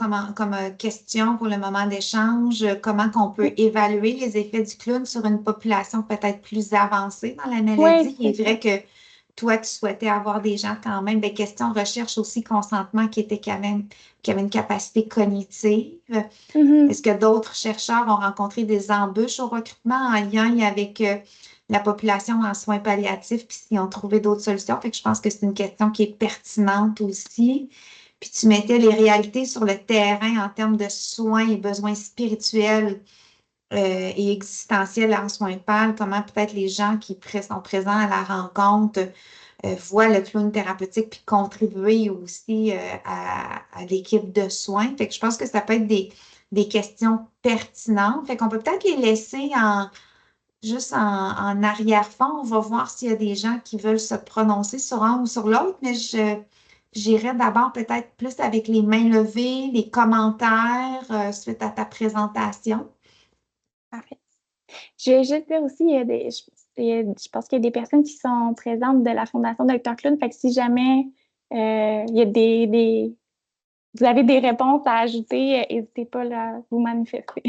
question pour le moment d'échange, comment qu'on peut évaluer les effets du clown sur une population peut-être plus avancée dans la maladie. Il est vrai que toi, tu souhaitais avoir des gens quand même, des questions recherche aussi consentement qui avaient une capacité cognitive. Est-ce que d'autres chercheurs ont rencontré des embûches au recrutement en lien avec la population en soins palliatifs, puis s'ils ont trouvé d'autres solutions? Fait que je pense que c'est une question qui est pertinente aussi. Puis tu mettais les réalités sur le terrain en termes de soins et besoins spirituels et existentiels en soins pâles, comment peut-être les gens qui sont présents à la rencontre voient le clown thérapeutique puis contribuer aussi à l'équipe de soins. Fait que je pense que ça peut être des questions pertinentes. Fait qu'on peut peut-être les laisser juste en arrière-fond. On va voir s'il y a des gens qui veulent se prononcer sur un ou sur l'autre, mais j'irai d'abord peut-être plus avec les mains levées, les commentaires suite à ta présentation. Parfait. Je vais juste dire aussi, je pense qu'il y a des personnes qui sont présentes de la Fondation Dr. Clown. Fait que si jamais il y a vous avez des réponses à ajouter, n'hésitez pas à vous manifester.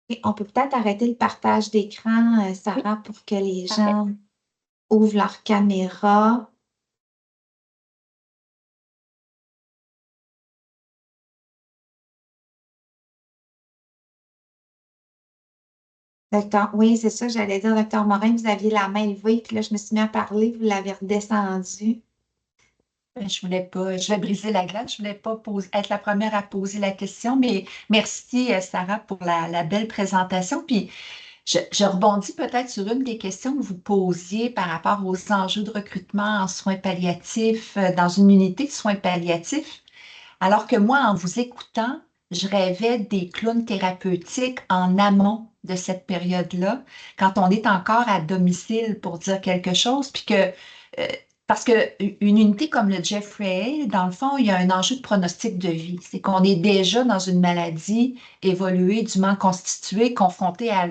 Et on peut peut-être arrêter le partage d'écran, Sarah, pour que les gens ouvrent leur caméra. Docteur, oui, c'est ça, j'allais dire, docteur Morin, vous aviez la main levée, puis là, je me suis mis à parler, vous l'avez redescendue. Je vais briser la glace, je voulais pas être la première à poser la question, mais merci Sarah pour la belle présentation. Puis je rebondis peut-être sur une des questions que vous posiez par rapport aux enjeux de recrutement en soins palliatifs dans une unité de soins palliatifs. Alors que moi, en vous écoutant, je rêvais des clowns thérapeutiques en amont de cette période-là, quand on est encore à domicile pour dire quelque chose, puis que parce qu'une unité comme le Jeffrey Hale, dans le fond, il y a un enjeu de pronostic de vie. C'est qu'on est déjà dans une maladie évoluée, dûment constituée, confrontée à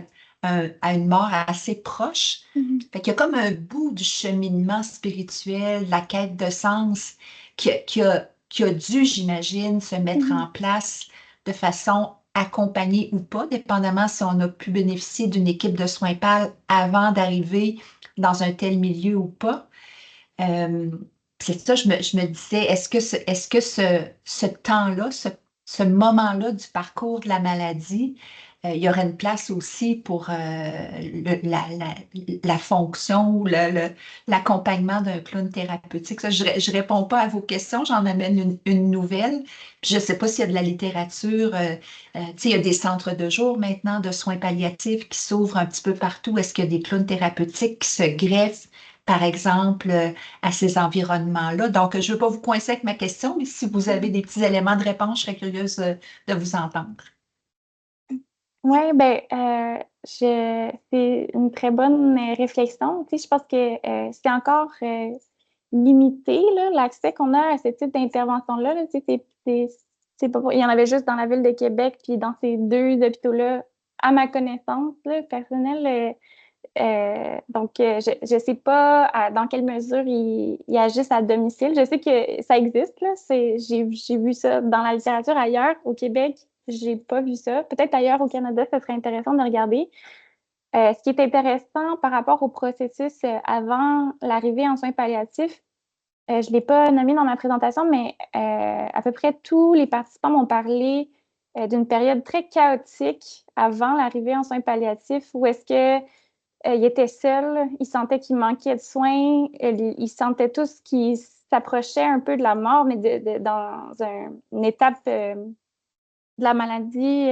une mort assez proche. Fait qu'il y a comme un bout du cheminement spirituel, de la quête de sens qui a dû, j'imagine, se mettre en place de façon accompagnée ou pas, dépendamment si on a pu bénéficier d'une équipe de soins pâles avant d'arriver dans un tel milieu ou pas. C'est ça, je me disais, est-ce que ce temps-là, ce moment-là du parcours de la maladie, il y aurait une place aussi pour la fonction ou l'accompagnement d'un clown thérapeutique? Ça, je ne réponds pas à vos questions, j'en amène une nouvelle. Puis je ne sais pas s'il y a de la littérature. Tu sais, il y a des centres de jour maintenant de soins palliatifs qui s'ouvrent un petit peu partout. Est-ce qu'il y a des clowns thérapeutiques qui se greffent, par exemple, à ces environnements-là? Donc, je ne veux pas vous coincer avec ma question, mais si vous avez des petits éléments de réponse, je serais curieuse de vous entendre. Oui, c'est une très bonne réflexion. Tu sais, je pense que c'est encore limité, là, l'accès qu'on a à ce type d'intervention-là. Là, tu sais, c'est pas, il y en avait juste dans la ville de Québec, puis dans ces deux hôpitaux-là, à ma connaissance là, personnelle. Donc, je ne sais pas dans quelle mesure ils agissent à domicile. Je sais que ça existe. Là, j'ai vu ça dans la littérature ailleurs, au Québec. j'ai pas vu ça. Peut-être ailleurs au Canada, ça serait intéressant de regarder. Ce qui est intéressant par rapport au processus avant l'arrivée en soins palliatifs, je ne l'ai pas nommé dans ma présentation, mais à peu près tous les participants m'ont parlé d'une période très chaotique avant l'arrivée en soins palliatifs où est-ce qu'ils étaient seuls, ils sentaient qu'il manquait de soins, ils sentaient tous qu'ils s'approchaient un peu de la mort, mais dans une étape de la maladie.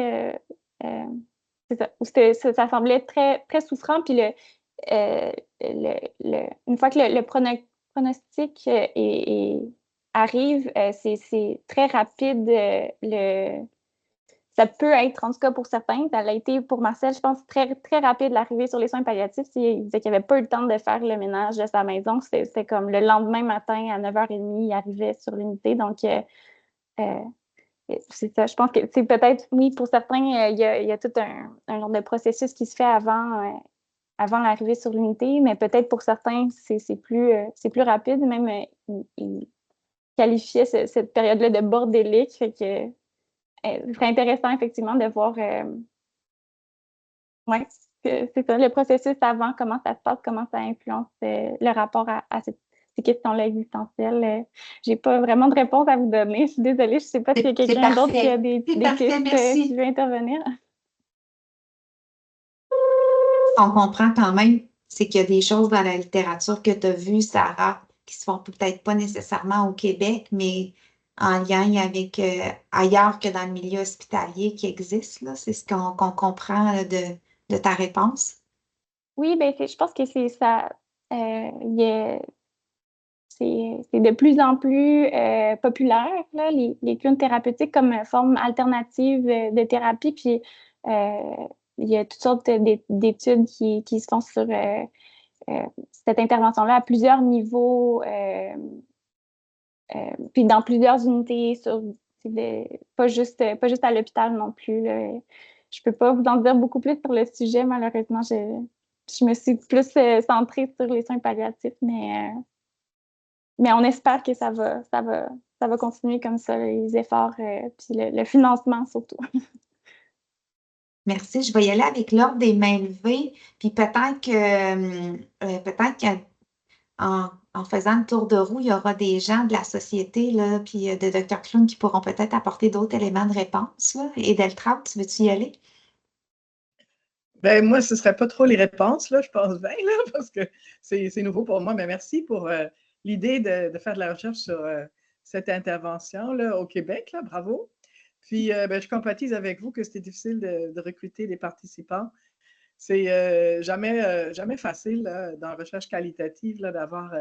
C'est ça, où ça semblait très, très souffrant. Puis une fois que le pronostic arrive, c'est très rapide. Ça peut être, en tout cas pour certains, ça l'a été pour Marcel, je pense, très, très rapide l'arrivée sur les soins palliatifs. Il disait qu'il n'avait pas eu le temps de faire le ménage de sa maison. C'était comme le lendemain matin à 9h30, il arrivait sur l'unité. Donc, c'est ça. Je pense que c'est peut-être, oui, pour certains, il y a tout un genre de processus qui se fait avant l'arrivée sur l'unité, mais peut-être pour certains, c'est plus rapide. Même, il qualifiait cette période-là de bordélique. Fait que ce serait intéressant, effectivement, de voir c'est ça, le processus avant, comment ça se passe, comment ça influence le rapport à ces questions-là existentielles. Je n'ai pas vraiment de réponse à vous donner. Je suis désolée, je ne sais pas s'il y a quelqu'un d'autre qui a des pistes qui veut intervenir. On comprend quand même, c'est qu'il y a des choses dans la littérature que tu as vues, Sarah, qui se font peut-être pas nécessairement au Québec, mais en lien avec ailleurs que dans le milieu hospitalier qui existe, là. C'est ce qu'on comprend là, de ta réponse. Oui, ben, je pense que c'est ça. C'est de plus en plus populaire, là, les clones thérapeutiques comme forme alternative de thérapie. Puis, il y a toutes sortes d'études qui se font sur cette intervention-là à plusieurs niveaux, puis dans plusieurs unités, pas juste à l'hôpital non plus. Là. Je peux pas vous en dire beaucoup plus sur le sujet, malheureusement. Je me suis plus centrée sur les soins palliatifs, mais on espère que ça va continuer comme ça, les efforts, puis le financement surtout. Merci. Je vais y aller avec l'ordre des mains levées, puis peut-être qu'en faisant le tour de roue, il y aura des gens de la société, là, puis de Dr. Clune qui pourront peut-être apporter d'autres éléments de réponse. Là. Edeltraud, tu veux-tu y aller? Ben, moi, ce ne serait pas trop les réponses, là, je pense bien, là, parce que c'est nouveau pour moi. Mais merci pour l'idée de faire de la recherche sur cette intervention là, au Québec. Là, bravo. Puis, ben, je compatis avec vous que c'était difficile de recruter des participants. C'est jamais facile là, dans la recherche qualitative d'avoir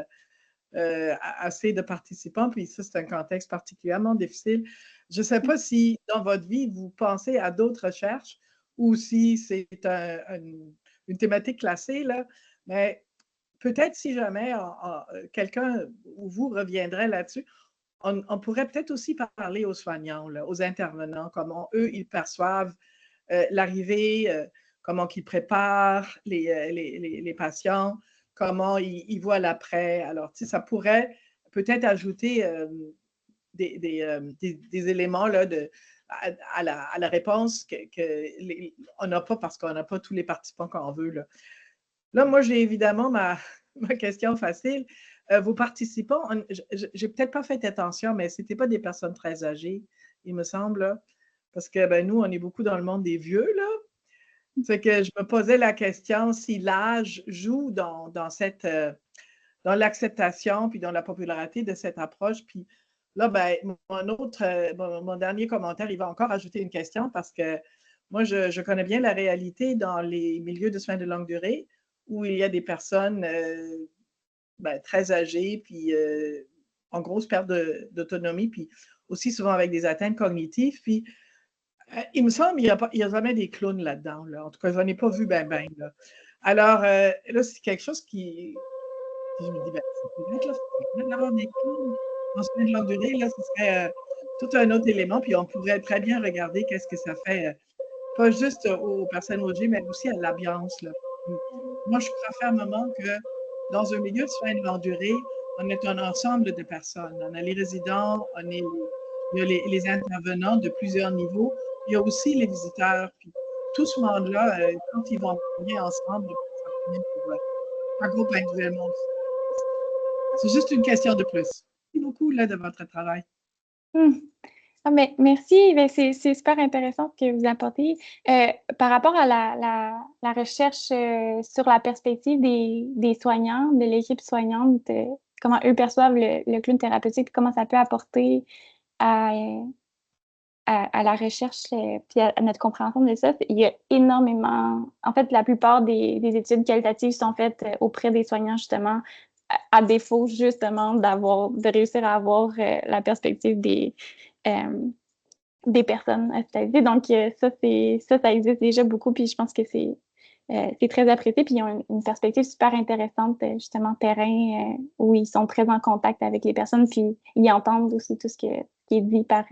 assez de participants. Puis ça, c'est un contexte particulièrement difficile. Je ne sais pas si dans votre vie, vous pensez à d'autres recherches ou si c'est une thématique classée, là, mais peut-être si jamais quelqu'un ou vous reviendrait là-dessus, on pourrait peut-être aussi parler aux soignants, là, aux intervenants, comment eux, ils perçoivent l'arrivée, comment ils préparent les patients, comment ils voient l'après. Alors, tu sais, ça pourrait peut-être ajouter des éléments là, à la réponse qu'on n'a pas parce qu'on n'a pas tous les participants qu'on veut. Là, moi, j'ai évidemment ma question facile. Vos participants, j'ai peut-être pas fait attention, mais ce n'étaient pas des personnes très âgées, il me semble, là, parce que ben, nous, on est beaucoup dans le monde des vieux, là. C'est que je me posais la question si l'âge joue dans l'acceptation puis dans la popularité de cette approche. Puis là, ben, mon dernier commentaire, il va encore ajouter une question parce que moi, je connais bien la réalité dans les milieux de soins de longue durée où il y a des personnes très âgées puis en grosse perte d'autonomie puis aussi souvent avec des atteintes cognitives. Puis il me semble qu'il n'y a jamais des clowns là-dedans. Là. En tout cas, je n'en ai pas vu ben. Là. Alors, là, c'est quelque chose qui... Je me dis, ben, c'est peut-être là, d'avoir des clowns en soins de longue durée, là, ce serait tout un autre élément, puis on pourrait très bien regarder qu'est-ce que ça fait, pas juste aux personnes âgées, mais aussi à l'ambiance. Moi, je crois fermement que dans un milieu de soins de longue durée, on est un ensemble de personnes. On a les résidents, on a les intervenants de plusieurs niveaux. il y a aussi les visiteurs. Puis tout ce monde-là, quand ils vont bien ensemble, ça finit pour un groupe individuellement. C'est juste une question de plus. Merci beaucoup là, de votre travail. Ah, mais merci, ben, c'est super intéressant ce que vous apportez. Par rapport à la recherche sur la perspective des soignants, de l'équipe soignante, comment eux perçoivent le clown thérapeutique, comment ça peut apporter à la recherche puis à notre compréhension de ça, il y a énormément... En fait, la plupart des études qualitatives sont faites auprès des soignants, justement, à défaut, justement, de réussir à avoir la perspective des personnes hospitalisées. Donc, ça existe déjà beaucoup, puis je pense que c'est très apprécié, puis ils ont une perspective super intéressante, justement, terrain, où ils sont très en contact avec les personnes, puis ils entendent aussi tout ce qui est dit par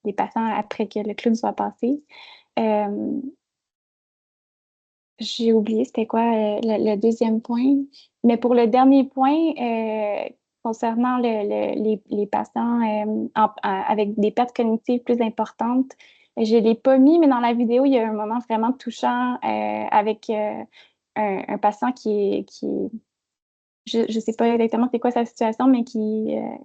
les patients après que le clown soit passé. J'ai oublié c'était quoi le deuxième point, mais pour le dernier point, concernant les patients avec des pertes cognitives plus importantes, je ne l'ai pas mis, mais dans la vidéo, il y a un moment vraiment touchant avec un patient qui je ne sais pas exactement c'est quoi sa situation, mais qui a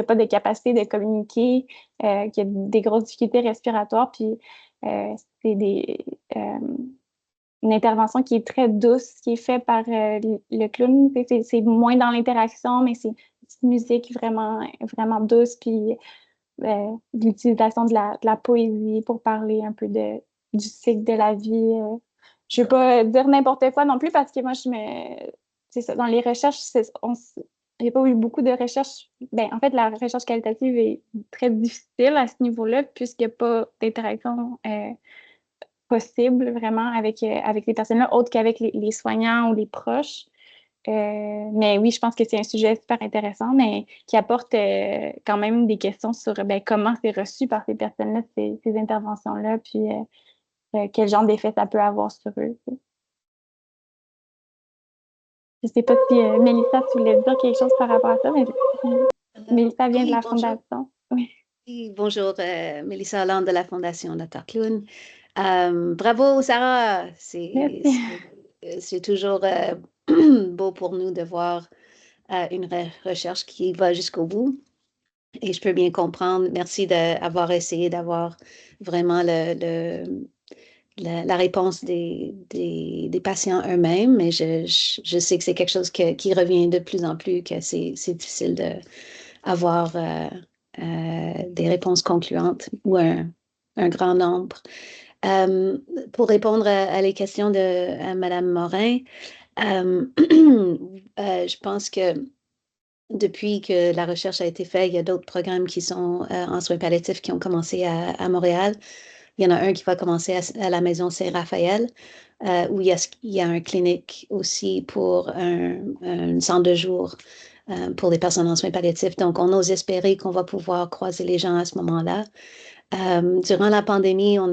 pas de capacité de communiquer, qui a des grosses difficultés respiratoires, puis c'est une intervention qui est très douce, qui est faite par le clown. C'est moins dans l'interaction, mais c'est une petite musique vraiment, vraiment douce, puis l'utilisation de la poésie pour parler un peu du cycle de la vie. Je ne vais pas dire n'importe quoi non plus, parce que moi, c'est ça, dans les recherches, j'ai pas eu beaucoup de recherches. Ben, en fait, la recherche qualitative est très difficile à ce niveau-là, puisqu'il n'y a pas d'interaction possible vraiment avec les personnes-là, autre qu'avec les soignants ou les proches. Mais oui, je pense que c'est un sujet super intéressant, mais qui apporte quand même des questions sur comment c'est reçu par ces personnes-là, ces interventions-là, puis quel genre d'effet ça peut avoir sur eux. Je ne sais pas si Mélissa, tu voulais dire quelque chose par rapport à ça, mais Mélissa vient de la Fondation. Oui. Oui, bonjour, Mélissa Hollande de la Fondation Dr. Clown. Bravo, Sarah. C'est toujours beau pour nous de voir une recherche qui va jusqu'au bout. Et je peux bien comprendre. Merci d'avoir essayé d'avoir vraiment la réponse des patients eux-mêmes. Mais je sais que c'est quelque chose qui revient de plus en plus, que c'est difficile d'avoir des réponses concluantes ou un grand nombre. Pour répondre à les questions de Mme Morin, je pense que depuis que la recherche a été faite, il y a d'autres programmes qui sont en soins palliatifs qui ont commencé à Montréal. Il y en a un qui va commencer à la Maison Saint-Raphaël, où il y a un clinique aussi pour un centre de jour pour les personnes en soins palliatifs. Donc, on ose espérer qu'on va pouvoir croiser les gens à ce moment-là. Durant la pandémie, on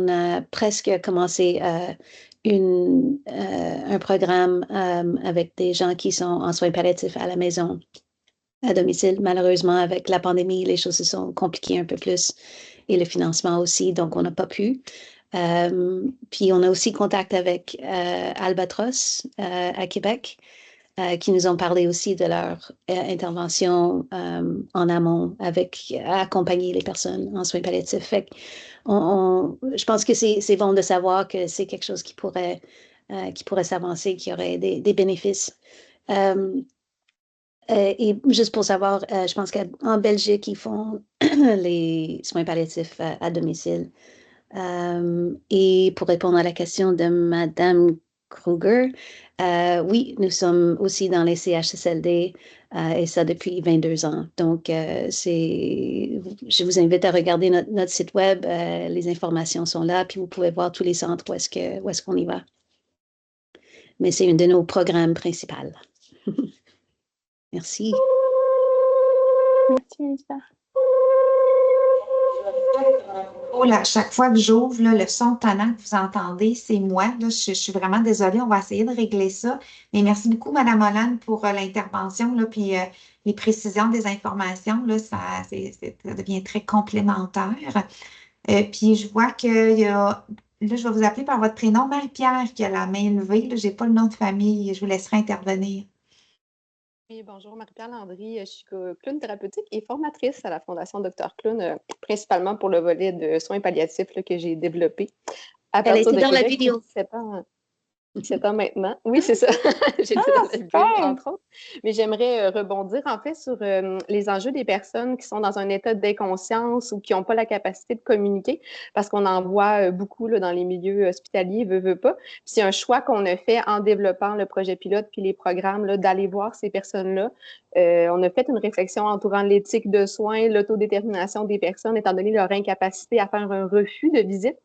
a presque commencé un programme avec des gens qui sont en soins palliatifs à la maison, à domicile. Malheureusement, avec la pandémie, les choses se sont compliquées un peu plus et le financement aussi, donc on n'a pas pu. Puis on a aussi contact avec Albatros à Québec, qui nous ont parlé aussi de leur intervention en amont à accompagner les personnes en soins palliatifs. Fait que je pense que c'est bon de savoir que c'est quelque chose qui pourrait s'avancer, qui aurait des bénéfices. Et juste pour savoir, je pense qu'en Belgique, ils font les soins palliatifs à domicile. Et pour répondre à la question de Madame Kruger, oui, nous sommes aussi dans les CHSLD et ça depuis 22 ans. Donc, je vous invite à regarder notre site web. Les informations sont là, puis vous pouvez voir tous les centres où est-ce qu'on y va. Mais c'est un de nos programmes principaux. Merci. Merci, Mélissa. drôle, à chaque fois que j'ouvre, là, le son tannant que vous entendez, c'est moi. Là, je suis vraiment désolée, on va essayer de régler ça. Mais merci beaucoup, Madame Hollande, pour l'intervention, là, puis les précisions des informations. Là, ça devient très complémentaire. Puis je vois qu'il y a, là, je vais vous appeler par votre prénom, Marie-Pierre, qui a la main levée. Je n'ai pas le nom de famille, je vous laisserai intervenir. Oui, bonjour, Marie-Pierre Landry. Je suis clown thérapeutique et formatrice à la Fondation Dr Clown, principalement pour le volet de soins palliatifs là, que j'ai développé à Elle partir était de dans la Québec vidéo. 7 ans maintenant. Oui, c'est ça. J'étais dans la vidéo, entre autres. Mais j'aimerais rebondir, en fait, sur les enjeux des personnes qui sont dans un état d'inconscience ou qui n'ont pas la capacité de communiquer, parce qu'on en voit beaucoup là, dans les milieux hospitaliers, veut pas. Puis c'est un choix qu'on a fait en développant le projet pilote puis les programmes, là, d'aller voir ces personnes-là. On a fait une réflexion entourant l'éthique de soins, l'autodétermination des personnes, étant donné leur incapacité à faire un refus de visite.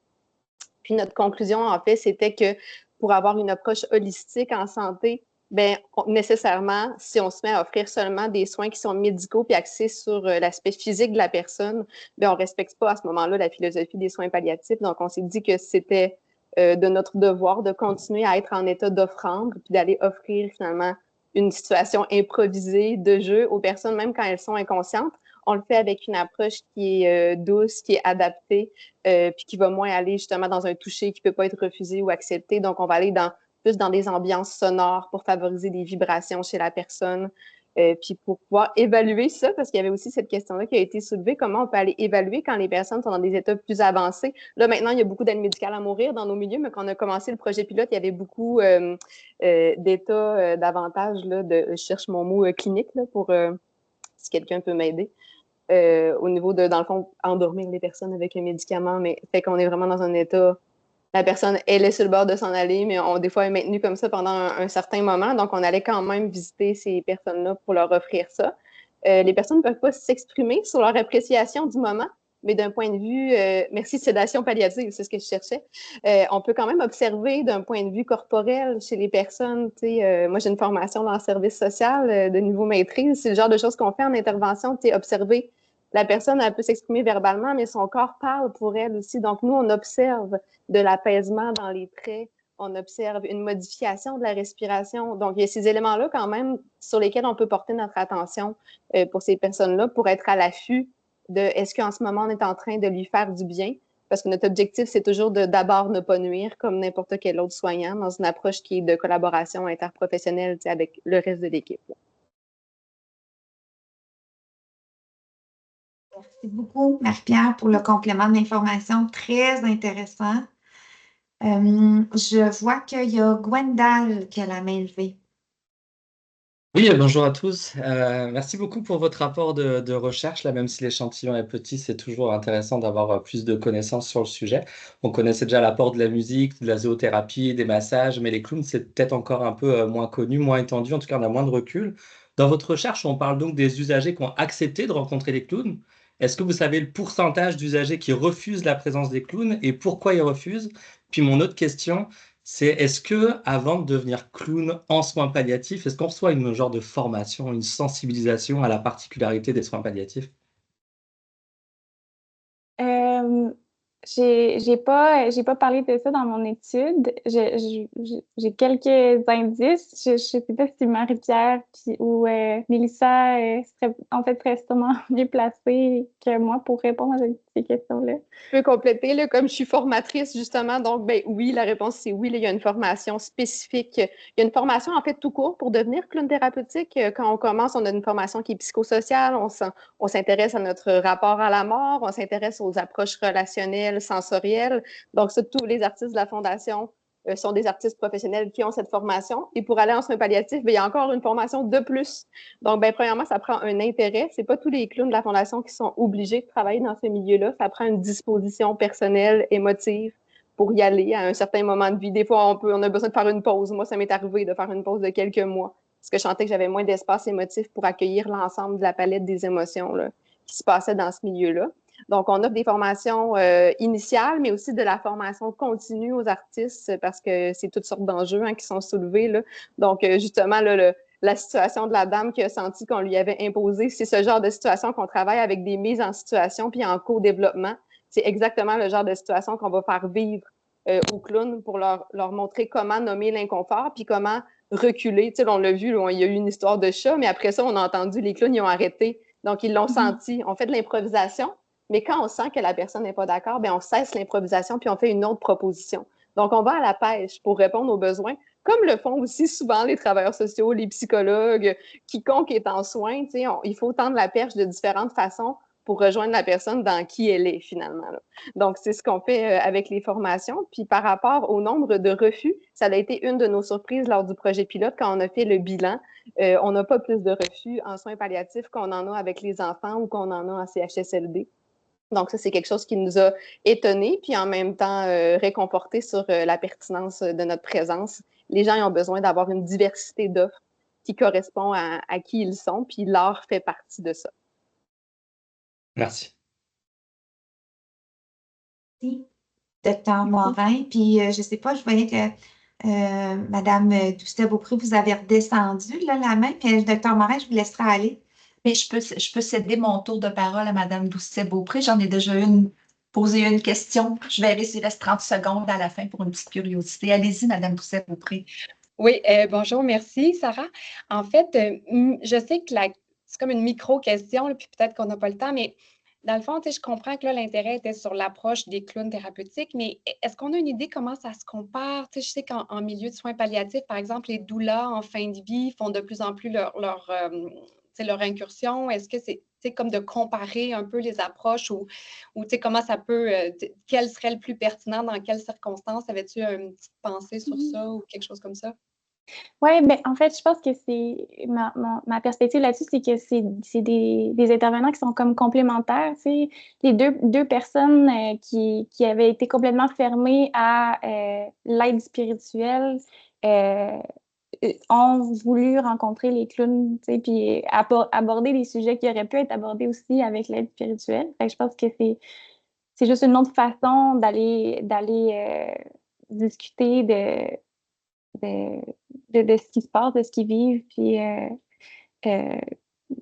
Puis notre conclusion, en fait, c'était que pour avoir une approche holistique en santé, bien, nécessairement, si on se met à offrir seulement des soins qui sont médicaux puis axés sur l'aspect physique de la personne, bien, on ne respecte pas à ce moment-là la philosophie des soins palliatifs. Donc, on s'est dit que c'était de notre devoir de continuer à être en état d'offrande puis d'aller offrir finalement une situation improvisée de jeu aux personnes, même quand elles sont inconscientes. On le fait avec une approche qui est douce, qui est adaptée, puis qui va moins aller justement dans un toucher qui ne peut pas être refusé ou accepté. Donc, on va aller plus dans des ambiances sonores pour favoriser des vibrations chez la personne. Puis pour pouvoir évaluer ça, parce qu'il y avait aussi cette question-là qui a été soulevée, comment on peut aller évaluer quand les personnes sont dans des états plus avancés. Là, maintenant, il y a beaucoup d'aide médicale à mourir dans nos milieux, mais quand on a commencé le projet pilote, il y avait beaucoup d'états davantage, là, je cherche mon mot clinique là, pour si quelqu'un peut m'aider. Au niveau de, dans le fond, endormir les personnes avec un médicament, mais fait qu'on est vraiment dans un état, la personne, elle est sur le bord de s'en aller, mais des fois, elle est maintenue comme ça pendant un certain moment, donc on allait quand même visiter ces personnes-là pour leur offrir ça. Les personnes ne peuvent pas s'exprimer sur leur appréciation du moment, mais d'un point de vue, merci, sédation palliative, c'est ce que je cherchais, on peut quand même observer d'un point de vue corporel chez les personnes. Moi, j'ai une formation dans le service social de niveau maîtrise. C'est le genre de choses qu'on fait en intervention, observer. La personne, elle peut s'exprimer verbalement, mais son corps parle pour elle aussi. Donc, nous, on observe de l'apaisement dans les traits. On observe une modification de la respiration. Donc, il y a ces éléments-là quand même sur lesquels on peut porter notre attention pour ces personnes-là pour être à l'affût de est-ce qu'en ce moment, on est en train de lui faire du bien? Parce que notre objectif, c'est toujours de d'abord ne pas nuire comme n'importe quel autre soignant dans une approche qui est de collaboration interprofessionnelle avec le reste de l'équipe. Merci beaucoup, Marie-Pierre, pour le complément d'information très intéressant. Je vois qu'il y a Gwendal qui a la main levée. Oui, bonjour à tous. Merci beaucoup pour votre rapport de recherche. Là, même si l'échantillon est petit, c'est toujours intéressant d'avoir plus de connaissances sur le sujet. On connaissait déjà l'apport de la musique, de la zoothérapie, des massages, mais les clowns, c'est peut-être encore un peu moins connu, moins étendu, en tout cas, on a moins de recul. Dans votre recherche, on parle donc des usagers qui ont accepté de rencontrer les clowns. Est-ce que vous savez le pourcentage d'usagers qui refusent la présence des clowns et pourquoi ils refusent? Puis mon autre question, c'est est-ce que avant de devenir clown en soins palliatifs, est-ce qu'on reçoit une genre de formation, une sensibilisation à la particularité des soins palliatifs? J'ai pas parlé de ça dans mon étude. J'ai quelques indices. Je ne sais pas si Marie-Pierre ou Mélissa serait sûrement mieux placée que moi pour répondre à ces questions-là. Je peux compléter, là, comme je suis formatrice, justement, donc, ben oui, la réponse, c'est oui. Là, il y a une formation spécifique. Il y a une formation, en fait, tout court pour devenir clown thérapeutique. Quand on commence, on a une formation qui est psychosociale. On s'intéresse à notre rapport à la mort. On s'intéresse aux approches relationnelles, sensorielles. Donc, ça, tous les artistes de la Fondation sont des artistes professionnels qui ont cette formation. Et pour aller en soins palliatifs, ben, il y a encore une formation de plus. Donc, ben, premièrement, ça prend un intérêt. C'est pas tous les clowns de la Fondation qui sont obligés de travailler dans ce milieu-là. Ça prend une disposition personnelle, émotive pour y aller à un certain moment de vie. Des fois, on a besoin de faire une pause. Moi, ça m'est arrivé de faire une pause de quelques mois parce que je sentais que j'avais moins d'espace émotif pour accueillir l'ensemble de la palette des émotions là, qui se passaient dans ce milieu-là. Donc, on offre des formations initiales, mais aussi de la formation continue aux artistes parce que c'est toutes sortes d'enjeux qui sont soulevés. Là. Donc, justement, là, la situation de la dame qui a senti qu'on lui avait imposé, c'est ce genre de situation qu'on travaille avec des mises en situation puis en co-développement. c'est exactement le genre de situation qu'on va faire vivre aux clowns pour leur montrer comment nommer l'inconfort puis comment reculer. Tu sais, on l'a vu, là, il y a eu une histoire de chat, mais après ça, on a entendu les clowns, ils ont arrêté. Donc, ils l'ont senti. On fait de l'improvisation, mais quand on sent que la personne n'est pas d'accord, bien, on cesse l'improvisation puis on fait une autre proposition. Donc, on va à la pêche pour répondre aux besoins, comme le font aussi souvent les travailleurs sociaux, les psychologues, quiconque est en soins. Tu sais, il faut tendre la perche de différentes façons pour rejoindre la personne dans qui elle est, finalement. Là. Donc, c'est ce qu'on fait avec les formations. Puis, par rapport au nombre de refus, ça a été une de nos surprises lors du projet pilote quand on a fait le bilan. On n'a pas plus de refus en soins palliatifs qu'on en a avec les enfants ou qu'on en a en CHSLD. Donc, ça, c'est quelque chose qui nous a étonnés, puis en même temps réconfortés sur la pertinence de notre présence. Les gens ils ont besoin d'avoir une diversité d'offres qui correspond à qui ils sont, puis l'art fait partie de ça. Merci. Merci, Dr. Morin. Puis, je ne sais pas, je voyais que Mme Doucet-Beaupré, vous avez redescendu là, la main, puis Dr. Morin, je vous laisserai aller. Mais je peux céder mon tour de parole à Mme Doucet-Beaupré. J'en ai déjà posé une question. Je verrai s'il reste 30 secondes à la fin pour une petite curiosité. Allez-y, Mme Doucet-Beaupré. Oui, bonjour, merci, Sarah. En fait, je sais que c'est comme une micro-question, puis peut-être qu'on n'a pas le temps, mais dans le fond, je comprends que là, l'intérêt était sur l'approche des clowns thérapeutiques, mais est-ce qu'on a une idée comment ça se compare? Je sais qu'en milieu de soins palliatifs, par exemple, les doulas en fin de vie font de plus en plus leur incursion. Est-ce que c'est comme de comparer un peu les approches ou comment ça peut, quel serait le plus pertinent dans quelles circonstances? Avais-tu une petite pensée sur ça ou quelque chose comme ça? Oui, ben, en fait, je pense que c'est ma perspective là-dessus, c'est que c'est des intervenants qui sont comme complémentaires. Tu sais. Les deux personnes qui avaient été complètement fermées à l'aide spirituelle ont voulu rencontrer les clowns, tu sais, puis aborder des sujets qui auraient pu être abordés aussi avec l'aide spirituelle. Fait que je pense que c'est juste une autre façon d'aller discuter de ce qui se passe, de ce qu'ils vivent. Puis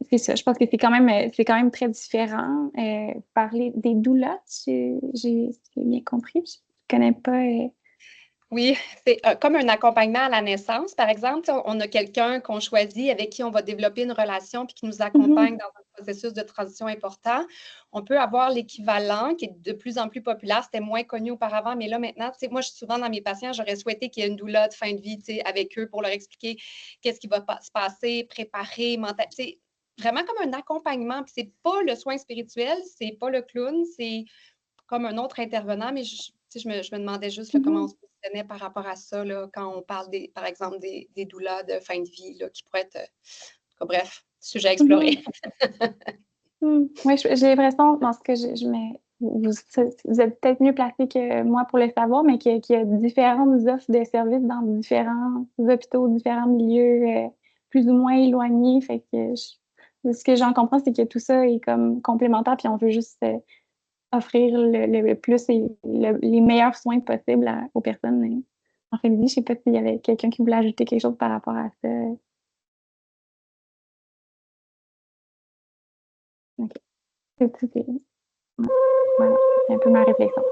c'est ça. Je pense que c'est quand même très différent. Parler des doulas, j'ai bien compris. Je ne connais pas. Oui, c'est comme un accompagnement à la naissance, par exemple. On a quelqu'un qu'on choisit avec qui on va développer une relation puis qui nous accompagne dans un processus de transition important. On peut avoir l'équivalent qui est de plus en plus populaire. C'était moins connu auparavant, mais là, maintenant, moi, je suis souvent dans mes patients, j'aurais souhaité qu'il y ait une doula de fin de vie avec eux pour leur expliquer qu'est-ce qui va se passer, préparer, vraiment comme un accompagnement. Puis c'est pas le soin spirituel, c'est pas le clown, c'est comme un autre intervenant, mais je me demandais juste là, comment on se positionnait par rapport à ça, là, quand on parle, par exemple, des doulas de fin de vie, là, qui pourraient être, bref, sujet à explorer. Oui, j'ai l'impression, dans ce que vous êtes peut-être mieux placé que moi pour le savoir, mais qu'il y a différentes offres de services dans différents hôpitaux, différents milieux plus ou moins éloignés. Fait que ce que j'en comprends, c'est que tout ça est comme complémentaire, puis on veut juste offrir le plus et les meilleurs soins possibles aux personnes en fin de vie. Je ne sais pas s'il y avait quelqu'un qui voulait ajouter quelque chose par rapport à ça. OK. Voilà, c'est un peu ma réflexion.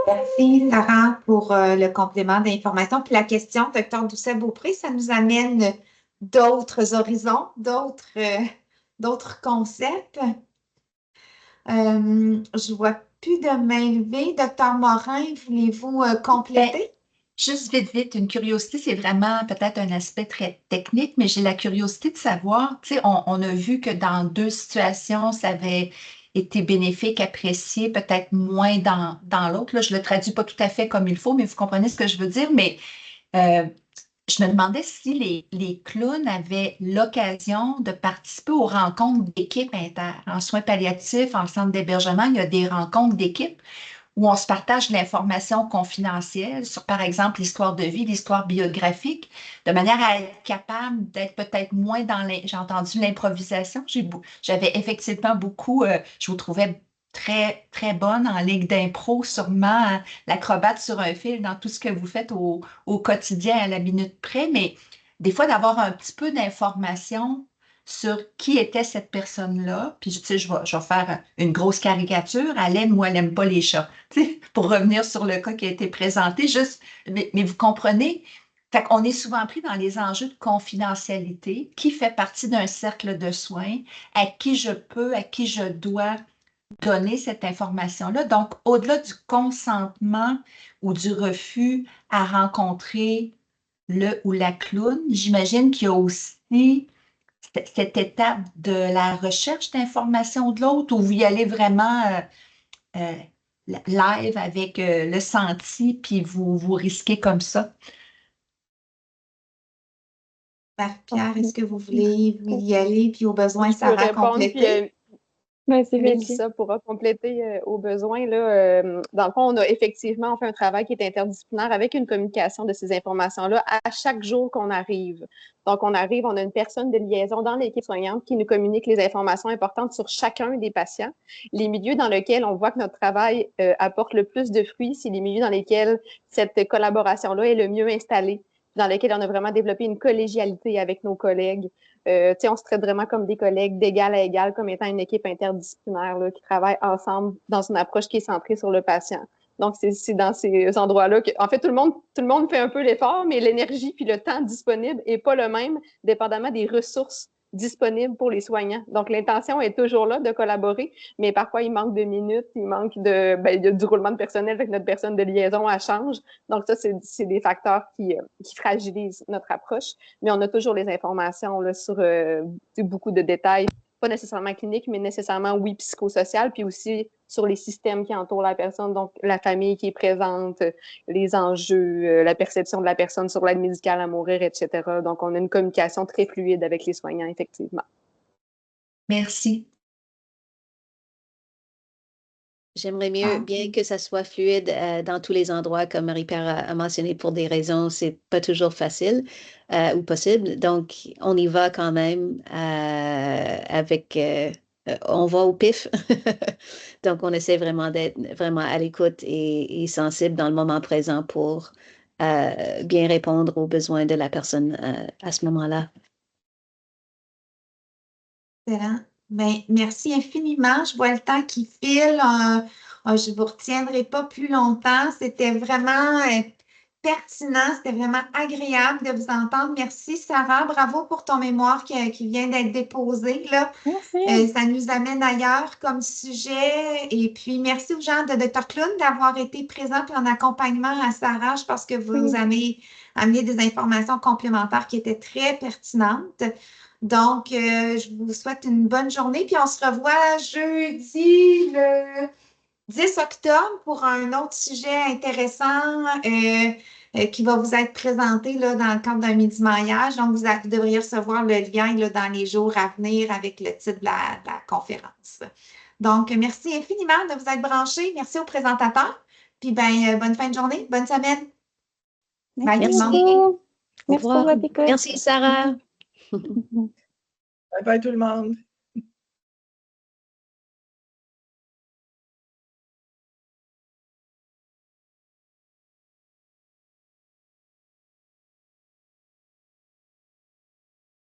Merci, Sarah, pour le complément d'information. Puis la question, Dr. Doucet-Beaupré, ça nous amène d'autres horizons, d'autres concepts. Je vois plus de main levée. Dr. Morin, voulez-vous compléter? Juste vite, une curiosité, c'est vraiment peut-être un aspect très technique, mais j'ai la curiosité de savoir, tu sais, on a vu que dans deux situations, ça avait été bénéfique, apprécié, peut-être moins dans l'autre. Là, je ne le traduis pas tout à fait comme il faut, mais vous comprenez ce que je veux dire. Mais je me demandais si les clowns avaient l'occasion de participer aux rencontres d'équipe en soins palliatifs, en centre d'hébergement. Il y a des rencontres d'équipe où on se partage de l'information confidentielle sur, par exemple, l'histoire de vie, l'histoire biographique, de manière à être capable d'être peut-être moins j'ai entendu l'improvisation. J'avais effectivement beaucoup, je vous trouvais très, très bonne en ligue d'impro, sûrement l'acrobate sur un fil dans tout ce que vous faites au quotidien à la minute près, mais des fois d'avoir un petit peu d'information sur qui était cette personne-là. Puis, tu sais, je vais faire une grosse caricature. Elle aime ou elle n'aime pas les chats. Tu sais, pour revenir sur le cas qui a été présenté, mais vous comprenez, fait qu'on est souvent pris dans les enjeux de confidentialité, qui fait partie d'un cercle de soins, à qui je dois donner cette information-là. Donc, au-delà du consentement ou du refus à rencontrer le ou la clown, j'imagine qu'il y a aussi cette étape de la recherche d'informations de l'autre où vous y allez vraiment live avec le senti, puis vous risquez comme ça. Marie-Pierre, est-ce que vous voulez y aller, puis au besoin, Je peux Sarah répondre, compléter? Vas-y, Mélissa pourra compléter au besoin. Là, dans le fond, on fait un travail qui est interdisciplinaire avec une communication de ces informations-là à chaque jour qu'on arrive. Donc, on a une personne de liaison dans l'équipe soignante qui nous communique les informations importantes sur chacun des patients. Les milieux dans lesquels on voit que notre travail apporte le plus de fruits, c'est les milieux dans lesquels cette collaboration-là est le mieux installée, dans lesquels on a vraiment développé une collégialité avec nos collègues. On se traite vraiment comme des collègues d'égal à égal, comme étant une équipe interdisciplinaire là, qui travaille ensemble dans une approche qui est centrée sur le patient. Donc, c'est dans ces endroits-là que, en fait, tout le monde fait un peu l'effort, mais l'énergie puis le temps disponible n'est pas le même, dépendamment des ressources disponibles pour les soignants. Donc, l'intention est toujours là de collaborer, mais parfois, il manque de minutes, il manque il y a du roulement de personnel avec notre personne de liaison, elle change. Donc, ça, c'est des facteurs qui fragilisent notre approche, mais on a toujours les informations là, sur beaucoup de détails, pas nécessairement cliniques, mais nécessairement, oui, psychosocial, puis aussi sur les systèmes qui entourent la personne, donc la famille qui est présente, les enjeux, la perception de la personne sur l'aide médicale à mourir, etc. Donc, on a une communication très fluide avec les soignants, effectivement. Merci. J'aimerais mieux, bien que ça soit fluide dans tous les endroits, comme Marie-Pierre a mentionné, pour des raisons, c'est pas toujours facile ou possible. Donc, on y va quand même on va au pif. Donc, on essaie vraiment d'être vraiment à l'écoute et sensible dans le moment présent pour bien répondre aux besoins de la personne à ce moment-là. Excellent. Bien, merci infiniment. Je vois le temps qui file. Je ne vous retiendrai pas plus longtemps. C'était vraiment pertinent. C'était vraiment agréable de vous entendre. Merci, Sarah. Bravo pour ton mémoire qui vient d'être déposé, là. Merci. Ça nous amène ailleurs comme sujet. Et puis, merci aux gens de Dr. Clown d'avoir été présents en accompagnement à Sarah. Je pense que vous avez amené des informations complémentaires qui étaient très pertinentes. Donc, je vous souhaite une bonne journée. Puis, on se revoit jeudi le 10 octobre pour un autre sujet intéressant qui va vous être présenté là, dans le cadre d'un midi maillage. Donc, vous devriez recevoir le lien là, dans les jours à venir avec le titre de la conférence. Donc, merci infiniment de vous être branchés. Merci aux présentateurs. Puis, bonne fin de journée, bonne semaine. Bye, Merci beaucoup. Merci pour votre écoute. Merci, Sarah. Bye bye tout le monde.